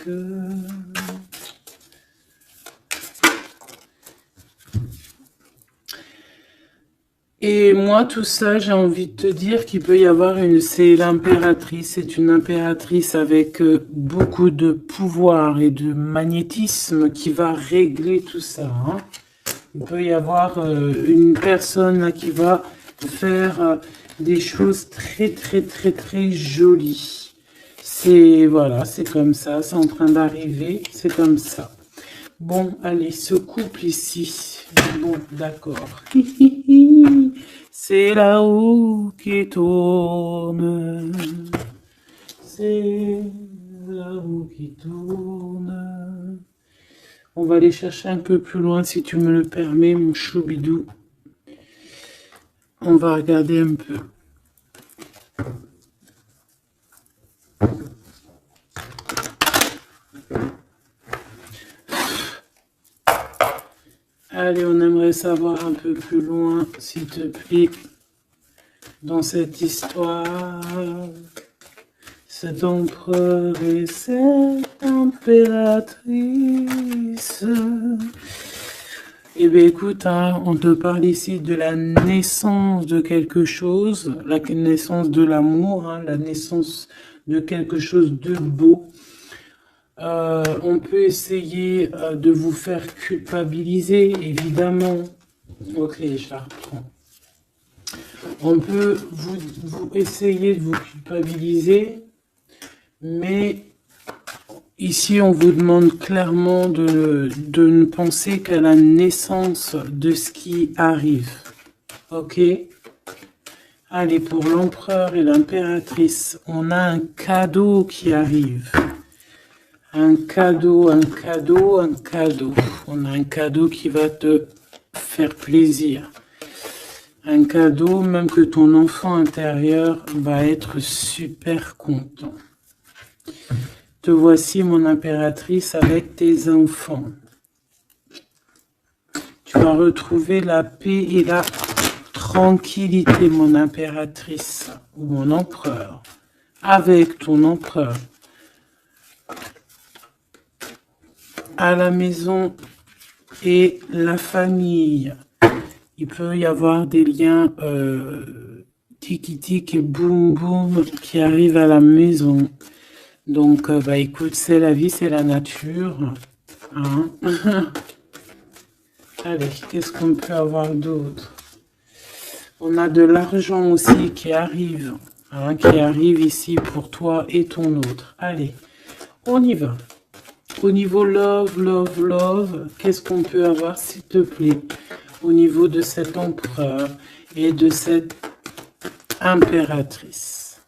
Et moi, tout ça, j'ai envie de te dire qu'il peut y avoir c'est l'impératrice, c'est une impératrice avec beaucoup de pouvoir et de magnétisme qui va régler tout ça. Hein. Il peut y avoir une personne là, qui va faire des choses très, très, très, très jolies. Voilà, c'est comme ça, c'est en train d'arriver, c'est comme ça. Bon, allez, ce couple ici, bon, d'accord. C'est la roue qui tourne. C'est la roue qui tourne. On va aller chercher un peu plus loin, si tu me le permets, mon choubidou. On va regarder un peu. Allez, on aimerait savoir un peu plus loin, s'il te plaît, dans cette histoire. Cet empereur et cette impératrice. Eh bien, écoute, hein, on te parle ici de la naissance de quelque chose, la naissance de l'amour, hein, la naissance de quelque chose de beau. On peut essayer de vous faire culpabiliser, évidemment. Ok, je la reprends. On peut vous essayer de vous culpabiliser, mais ici on vous demande clairement de ne penser qu'à la naissance de ce qui arrive. Ok? Allez, pour l'empereur et l'impératrice, on a un cadeau qui arrive. Un cadeau, un cadeau, un cadeau. On a un cadeau qui va te faire plaisir. Un cadeau, même que ton enfant intérieur va être super content. Te voici, mon impératrice, avec tes enfants. Tu vas retrouver la paix et la tranquillité, mon impératrice, ou mon empereur, avec ton empereur. À la maison et la famille. Il peut y avoir des liens tiki-tic et boum-boum qui arrivent à la maison. Donc, bah écoute, c'est la vie, c'est la nature. Hein. Allez, qu'est-ce qu'on peut avoir d'autre? On a de l'argent aussi qui arrive. Hein, qui arrive ici pour toi et ton autre. Allez, on y va. Au niveau love, love, love, qu'est-ce qu'on peut avoir, s'il te plaît, au niveau de cet empereur et de cette impératrice?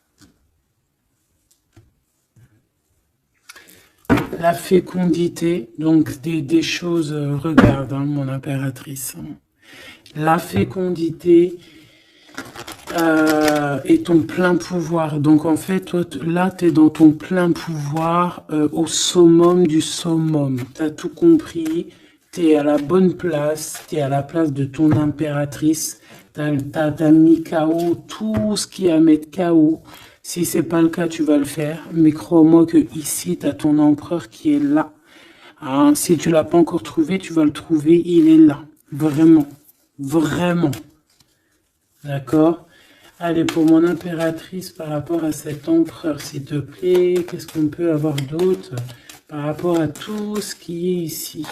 La fécondité, donc des choses, regarde, hein, mon impératrice. La fécondité et ton plein pouvoir. Donc en fait, toi, là, tu es dans ton plein pouvoir au summum du summum. Tu as tout compris, tu es à la bonne place, tu es à la place de ton impératrice. Tu as mis KO tout ce qui est à mettre KO. Si c'est pas le cas, tu vas le faire. Mais crois-moi que ici, tu as ton empereur qui est là. Hein, si tu l'as pas encore trouvé, tu vas le trouver. Il est là. Vraiment. Vraiment. D'accord? Allez, pour mon impératrice, par rapport à cet empereur, s'il te plaît, qu'est-ce qu'on peut avoir d'autre par rapport à tout ce qui est ici?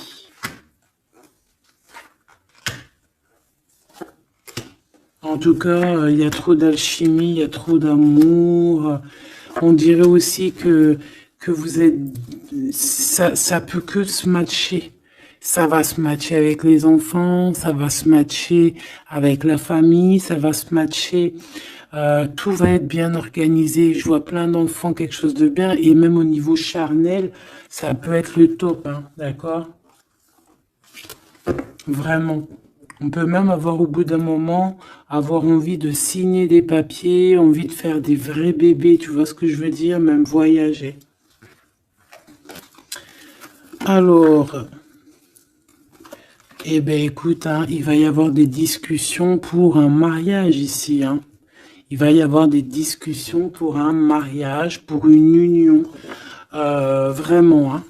En tout cas, il y a trop d'alchimie, il y a trop d'amour. On dirait aussi que vous êtes... Ça peut que se matcher. Ça va se matcher avec les enfants, ça va se matcher avec la famille, ça va se matcher. Tout va être bien organisé. Je vois plein d'enfants, quelque chose de bien. Et même au niveau charnel, ça peut être le top, hein, d'accord? Vraiment. On peut même avoir au bout d'un moment, avoir envie de signer des papiers, envie de faire des vrais bébés, tu vois ce que je veux dire? Même voyager. Alors... Eh bien, écoute, hein, il va y avoir des discussions pour un mariage ici. Hein. Il va y avoir des discussions pour un mariage, pour une union. Vraiment. Hein.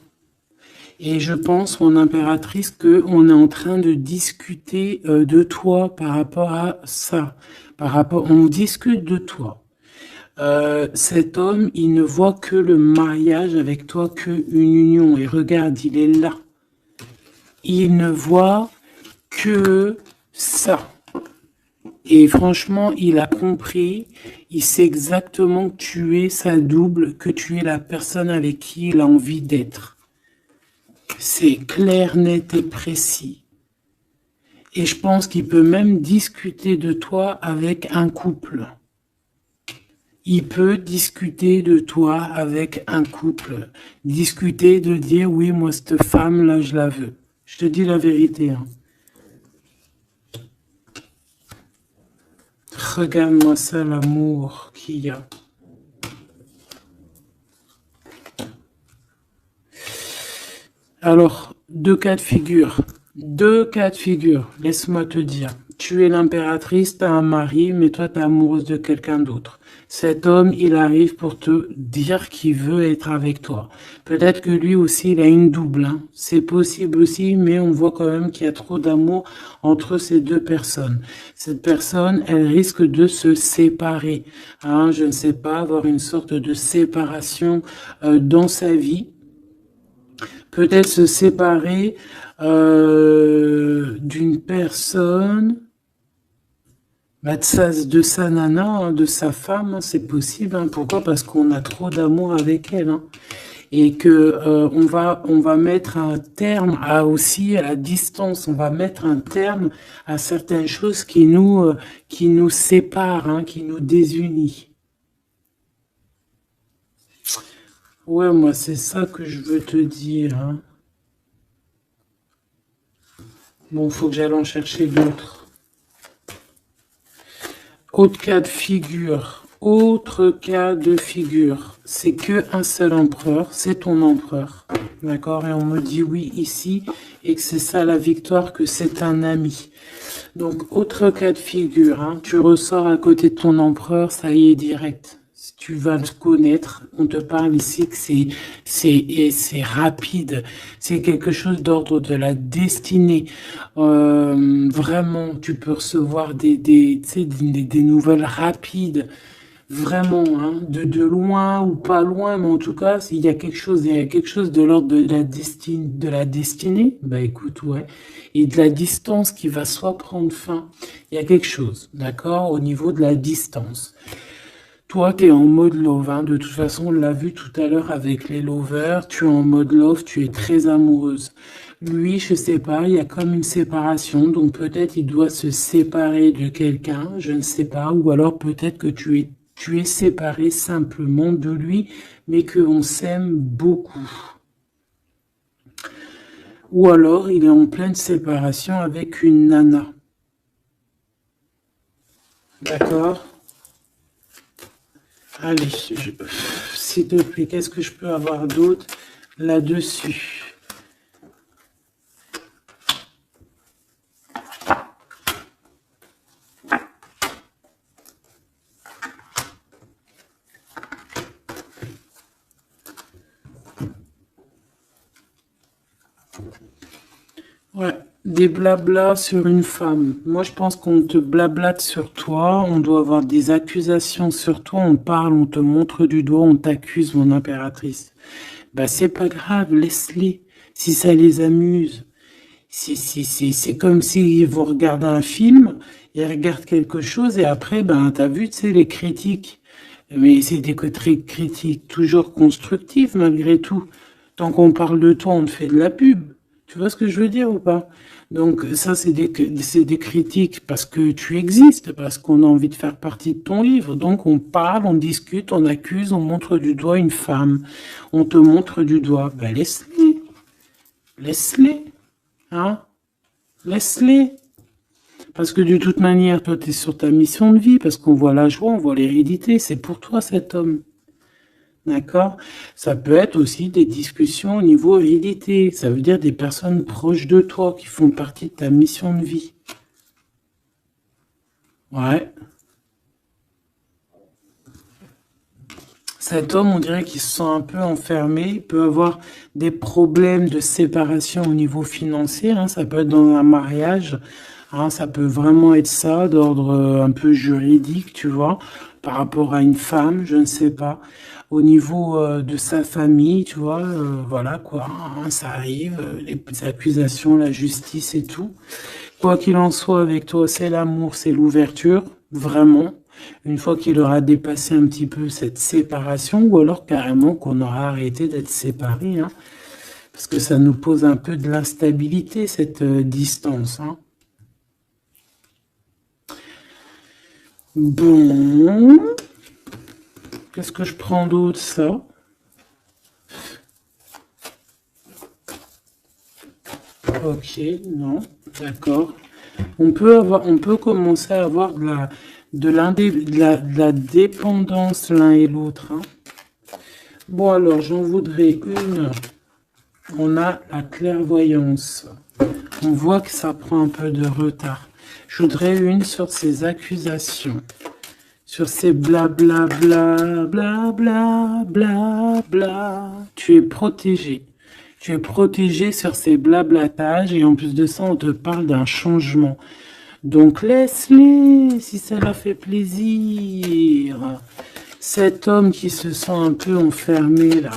Et je pense, mon impératrice, qu'on est en train de discuter de toi par rapport à ça. On discute de toi. Cet homme, il ne voit que le mariage avec toi, qu'une union. Et regarde, il est là. Il ne voit que ça. Et franchement, il a compris, il sait exactement que tu es sa double, que tu es la personne avec qui il a envie d'être. C'est clair, net et précis. Et je pense qu'il peut même discuter de toi avec un couple. Il peut discuter de toi avec un couple. Discuter de dire, oui, moi, cette femme-là, je la veux. Je te dis la vérité. Hein. Regarde-moi ça, l'amour qu'il y a. Alors, deux cas de figure. Deux cas de figure. Laisse-moi te dire. Tu es l'impératrice, tu as un mari, mais toi, tu es amoureuse de quelqu'un d'autre. Cet homme, il arrive pour te dire qu'il veut être avec toi. Peut-être que lui aussi, il a une double. Hein. C'est possible aussi, mais on voit quand même qu'il y a trop d'amour entre ces deux personnes. Cette personne, elle risque de se séparer. Hein, je ne sais pas, avoir une sorte de séparation dans sa vie. Peut-être se séparer d'une personne, bah, de sa nana, hein, de sa femme, hein, c'est possible. Hein. Pourquoi? Parce qu'on a trop d'amour avec elle. Hein. Et que on va mettre un terme aussi à la distance. On va mettre un terme à certaines choses qui nous séparent, hein, qui nous désunissent. Ouais, moi, c'est ça que je veux te dire. Hein. Bon, faut que j'aille en chercher d'autres. Autre cas de figure. Autre cas de figure. C'est que un seul empereur, c'est ton empereur. D'accord? Et on me dit oui ici, et que c'est ça la victoire, que c'est un ami. Donc, autre cas de figure. Hein, tu ressors à côté de ton empereur, ça y est, direct. Tu vas le connaître. On te parle ici que c'est rapide. C'est quelque chose d'ordre de la destinée. Vraiment, tu peux recevoir des nouvelles rapides. Vraiment, hein, de loin ou pas loin, mais en tout cas, s'il y a quelque chose de l'ordre de la destinée, bah écoute, ouais, et de la distance qui va soit prendre fin. Il y a quelque chose, d'accord, au niveau de la distance. Toi, tu es en mode love, hein. De toute façon, on l'a vu tout à l'heure avec les lovers, tu es en mode love, tu es très amoureuse. Lui, je sais pas, il y a comme une séparation, donc peut-être il doit se séparer de quelqu'un, je ne sais pas, ou alors peut-être que tu es séparé simplement de lui, mais qu'on s'aime beaucoup. Ou alors il est en pleine séparation avec une nana. D'accord? Allez, s'il te plaît, qu'est-ce que je peux avoir d'autre là-dessus? Ouais, des blablas sur une femme. Moi, je pense qu'on te blablate sur toi, on doit avoir des accusations sur toi, on parle, on te montre du doigt, on t'accuse, mon impératrice. Bah, c'est pas grave, laisse-les, si ça les amuse. C'est comme si vous regardez un film, ils regardent quelque chose et après, ben, t'as vu, tu sais, les critiques. Mais c'est des critiques toujours constructives malgré tout. Tant qu'on parle de toi, on te fait de la pub. Tu vois ce que je veux dire ou pas? Donc ça, c'est des critiques parce que tu existes, parce qu'on a envie de faire partie de ton livre. Donc on parle, on discute, on accuse, on montre du doigt une femme. On te montre du doigt. Ben laisse-les. Laisse-les. Hein? Laisse-les. Parce que de toute manière, toi, tu es sur ta mission de vie, parce qu'on voit la joie, on voit l'hérédité. C'est pour toi cet homme. D'accord? Ça peut être aussi des discussions au niveau hérédité. Ça veut dire des personnes proches de toi qui font partie de ta mission de vie. Ouais. Cet homme, on dirait qu'il se sent un peu enfermé. Il peut avoir des problèmes de séparation au niveau financier. Hein. Ça peut être dans un mariage. Hein, ça peut vraiment être ça, d'ordre un peu juridique, tu vois, par rapport à une femme, je ne sais pas. Au niveau de sa famille, tu vois, voilà quoi, hein, ça arrive, les accusations, la justice et tout. Quoi qu'il en soit avec toi, c'est l'amour, c'est l'ouverture, vraiment. Une fois qu'il aura dépassé un petit peu cette séparation, ou alors carrément qu'on aura arrêté d'être séparés, hein, parce que ça nous pose un peu de l'instabilité, cette distance, hein. Bon. Qu'est-ce que je prends d'autre, ça? Ok, non, d'accord. On peut commencer à avoir de la dépendance l'un et l'autre, hein. Bon, alors, j'en voudrais une. On a la clairvoyance. On voit que ça prend un peu de retard. Je voudrais une sur ces accusations. Sur ces blabla, bla, bla, bla, bla, bla. Tu es protégé. Tu es protégé sur ces blablatages et en plus de ça, on te parle d'un changement. Donc laisse-les si ça leur fait plaisir. Cet homme qui se sent un peu enfermé là.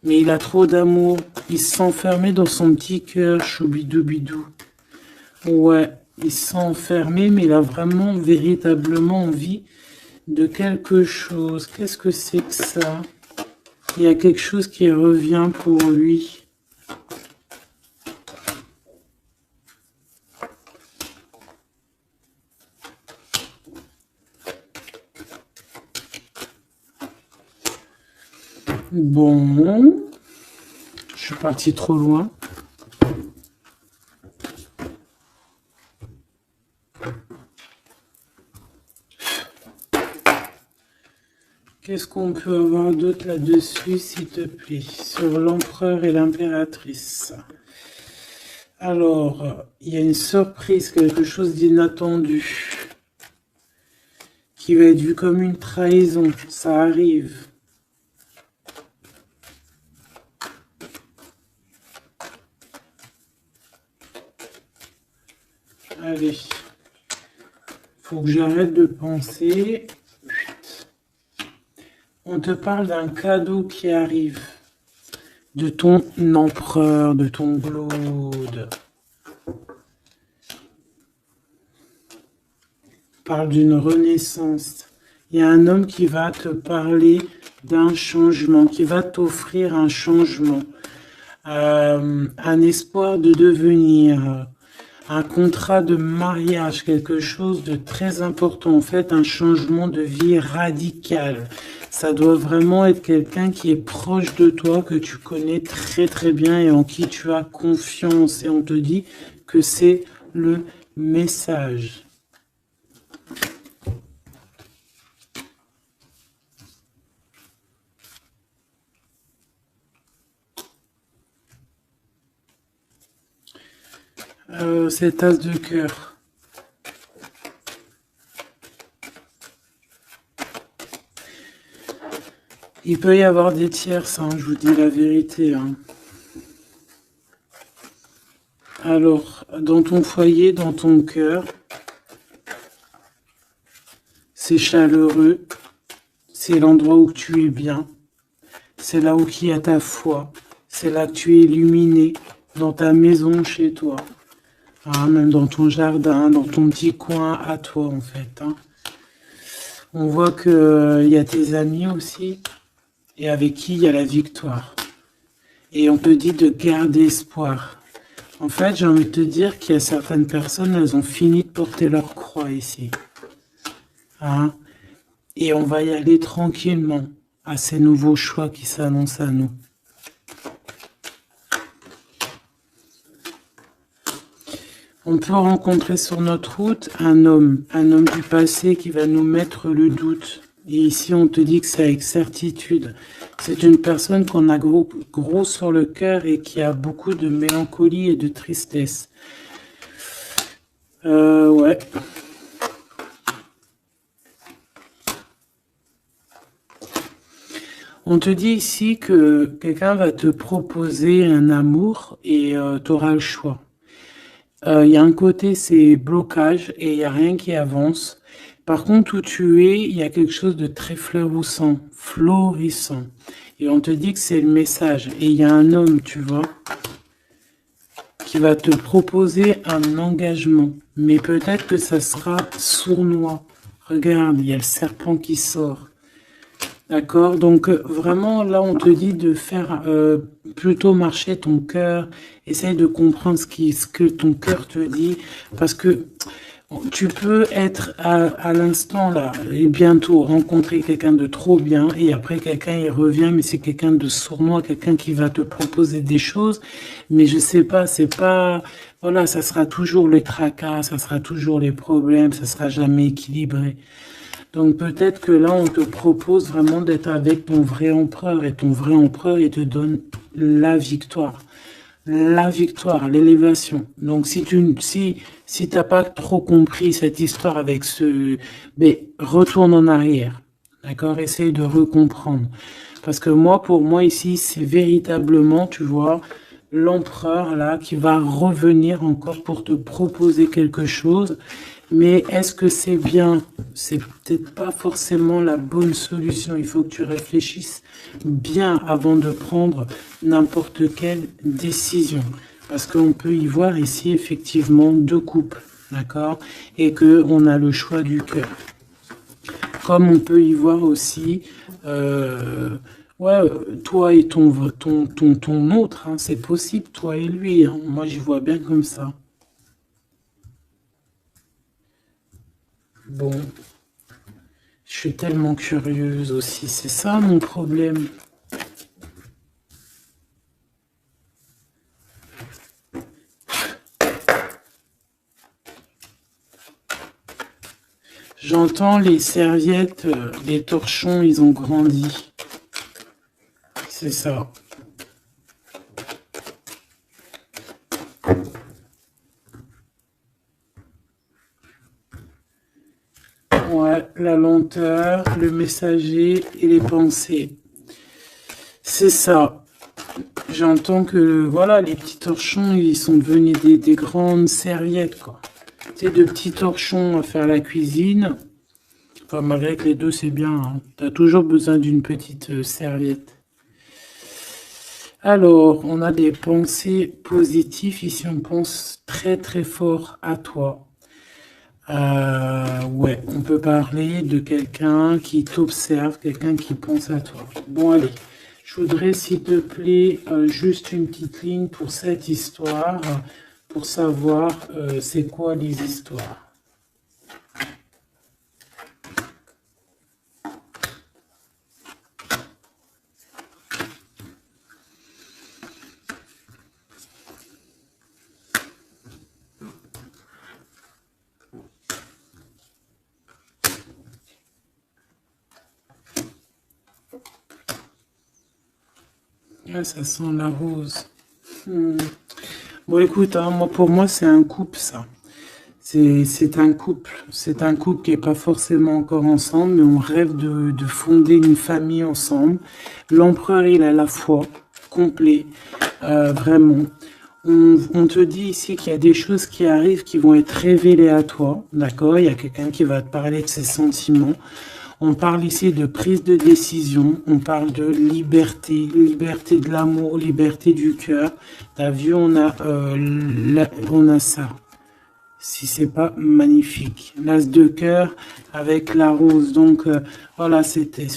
Mais il a trop d'amour. Il se sent enfermé dans son petit cœur, choubidou-bidou. Ouais, il se sent enfermé, mais il a vraiment, véritablement envie de quelque chose. Qu'est-ce que c'est que ça? Il y a quelque chose qui revient pour lui. Bon, je suis parti trop loin. Qu'est-ce qu'on peut avoir d'autre là-dessus, s'il te plaît, sur l'empereur et l'impératrice? Alors, il y a une surprise, quelque chose d'inattendu, qui va être vu comme une trahison. Ça arrive. Allez, faut que j'arrête de penser. On te parle d'un cadeau qui arrive. De ton empereur, de ton Glaude. Parle d'une renaissance. Il y a un homme qui va te parler d'un changement, qui va t'offrir un changement, un espoir de devenir, un contrat de mariage, quelque chose de très important, en fait, un changement de vie radical. Ça doit vraiment être quelqu'un qui est proche de toi, que tu connais très très bien et en qui tu as confiance. Et on te dit que c'est le message. Cet as de cœur. Il peut y avoir des tierces, hein, je vous dis la vérité, hein. Alors, dans ton foyer, dans ton cœur, c'est chaleureux, c'est l'endroit où tu es bien, c'est là où il y a ta foi, c'est là que tu es illuminé, dans ta maison, chez toi, hein, même dans ton jardin, dans ton petit coin à toi en fait, hein. On voit qu'il y a tes amis aussi, et avec qui il y a la victoire. Et on te dit de garder espoir. En fait, j'ai envie de te dire qu'il y a certaines personnes, elles ont fini de porter leur croix ici. Hein? Et on va y aller tranquillement à ces nouveaux choix qui s'annoncent à nous. On peut rencontrer sur notre route un homme du passé qui va nous mettre le doute. Et ici, on te dit que c'est avec certitude. C'est une personne qu'on a gros sur le cœur et qui a beaucoup de mélancolie et de tristesse. Ouais. On te dit ici que quelqu'un va te proposer un amour et tu auras le choix. Il y a un côté, c'est blocage et il n'y a rien qui avance. Par contre, où tu es, il y a quelque chose de très florissant. Et on te dit que c'est le message. Et il y a un homme, tu vois, qui va te proposer un engagement. Mais peut-être que ça sera sournois. Regarde, il y a le serpent qui sort. D'accord? Donc, vraiment, là, on te dit de faire plutôt marcher ton cœur. Essaye de comprendre ce que ton cœur te dit. Parce que Tu peux être à l'instant là et bientôt rencontrer quelqu'un de trop bien et après quelqu'un il revient mais c'est quelqu'un de sournois, quelqu'un qui va te proposer des choses mais je sais pas, c'est pas voilà, ça sera toujours les tracas, ça sera toujours les problèmes, ça sera jamais équilibré. Donc peut-être que là on te propose vraiment d'être avec ton vrai empereur et ton vrai empereur il te donne la victoire. La victoire, l'élévation. Donc si t'as pas trop compris cette histoire avec ce, mais retourne en arrière, d'accord? Essaye de recomprendre. Parce que moi, pour moi ici, c'est véritablement, tu vois, l'empereur là qui va revenir encore pour te proposer quelque chose. Mais est-ce que c'est bien? C'est peut-être pas forcément la bonne solution. Il faut que tu réfléchisses bien avant de prendre n'importe quelle décision. Parce qu'on peut y voir ici effectivement deux couples, d'accord? Et que on a le choix du cœur. Comme on peut y voir aussi, ouais, toi et ton autre, hein, c'est possible, toi et lui. Hein. Moi, j'y vois bien comme ça. Bon, je suis tellement curieuse aussi, c'est ça mon problème. J'entends les serviettes, les torchons, ils ont grandi. C'est ça. Ouais, la lenteur, le messager et les pensées. C'est ça. J'entends que, voilà, les petits torchons, ils sont devenus des grandes serviettes, quoi. Tu sais, de petits torchons à faire la cuisine. Enfin, malgré que les deux, c'est bien. Hein. Tu as toujours besoin d'une petite serviette. Alors, on a des pensées positives. Ici, on pense très, très fort à toi. Ouais, on peut parler de quelqu'un qui t'observe, quelqu'un qui pense à toi. Bon, allez, je voudrais, s'il te plaît, juste une petite ligne pour cette histoire, pour savoir c'est quoi les histoires. Ah, ça sent la rose. Bon, écoute, hein, moi, pour moi, c'est un couple, ça. C'est un couple. C'est un couple qui n'est pas forcément encore ensemble, mais on rêve de fonder une famille ensemble. L'empereur, il a la foi, complet, vraiment. On te dit ici qu'il y a des choses qui arrivent qui vont être révélées à toi, d'accord? Il y a quelqu'un qui va te parler de ses sentiments. On parle ici de prise de décision, on parle de liberté, liberté de l'amour, liberté du cœur. T'as vu, on a ça. Si c'est pas magnifique. L'as de cœur avec la rose. Donc voilà,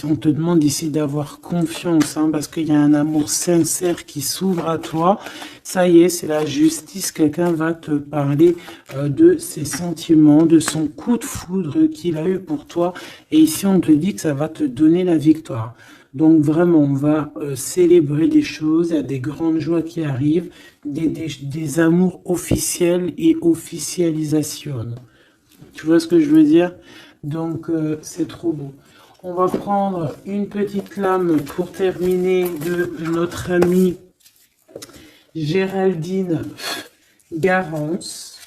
on te demande ici d'avoir confiance, hein, parce qu'il y a un amour sincère qui s'ouvre à toi. Ça y est, c'est la justice. Quelqu'un va te parler de ses sentiments, de son coup de foudre qu'il a eu pour toi. Et ici, on te dit que ça va te donner la victoire. Donc vraiment, on va célébrer des choses, il y a des grandes joies qui arrivent, des amours officiels et officialisation. Tu vois ce que je veux dire? Donc c'est trop beau. On va prendre une petite lame pour terminer de notre amie Géraldine Garance,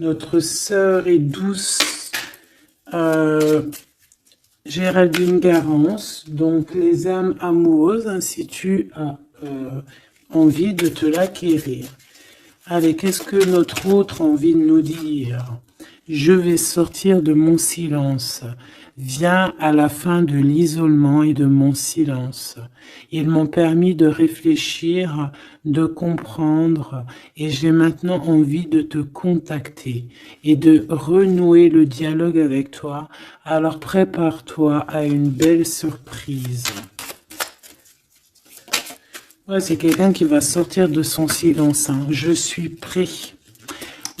notre sœur et douce Géraldine Garance, donc les âmes amoureuses, hein, si tu as envie de te l'acquérir. Allez, qu'est-ce que notre autre a envie de nous dire? Je vais sortir de mon silence. Viens à la fin de l'isolement et de mon silence. Ils m'ont permis de réfléchir, de comprendre, et j'ai maintenant envie de te contacter et de renouer le dialogue avec toi. Alors prépare-toi à une belle surprise. Ouais, c'est quelqu'un qui va sortir de son silence. Hein. Je suis prêt.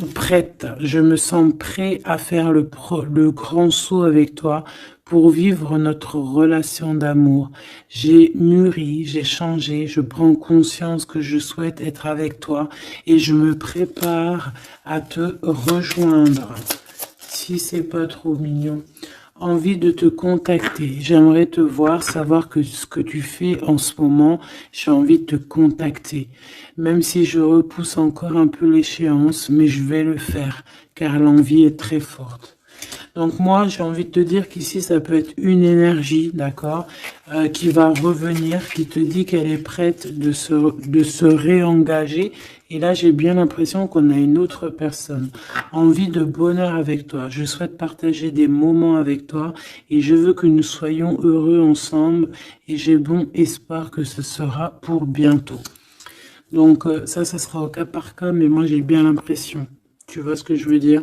prête, je me sens prêt à faire le grand saut avec toi pour vivre notre relation d'amour. J'ai mûri, j'ai changé, je prends conscience que je souhaite être avec toi et je me prépare à te rejoindre. Si c'est pas trop mignon. Envie de te contacter. J'aimerais te voir, savoir que ce que tu fais en ce moment, j'ai envie de te contacter. Même si je repousse encore un peu l'échéance, mais je vais le faire, car l'envie est très forte. Donc moi, j'ai envie de te dire qu'ici, ça peut être une énergie, d'accord, qui va revenir, qui te dit qu'elle est prête de se réengager. Et là, j'ai bien l'impression qu'on a une autre personne. Envie de bonheur avec toi. Je souhaite partager des moments avec toi et je veux que nous soyons heureux ensemble. Et j'ai bon espoir que ce sera pour bientôt. Donc ça sera au cas par cas, mais moi, j'ai bien l'impression. Tu vois ce que je veux dire ?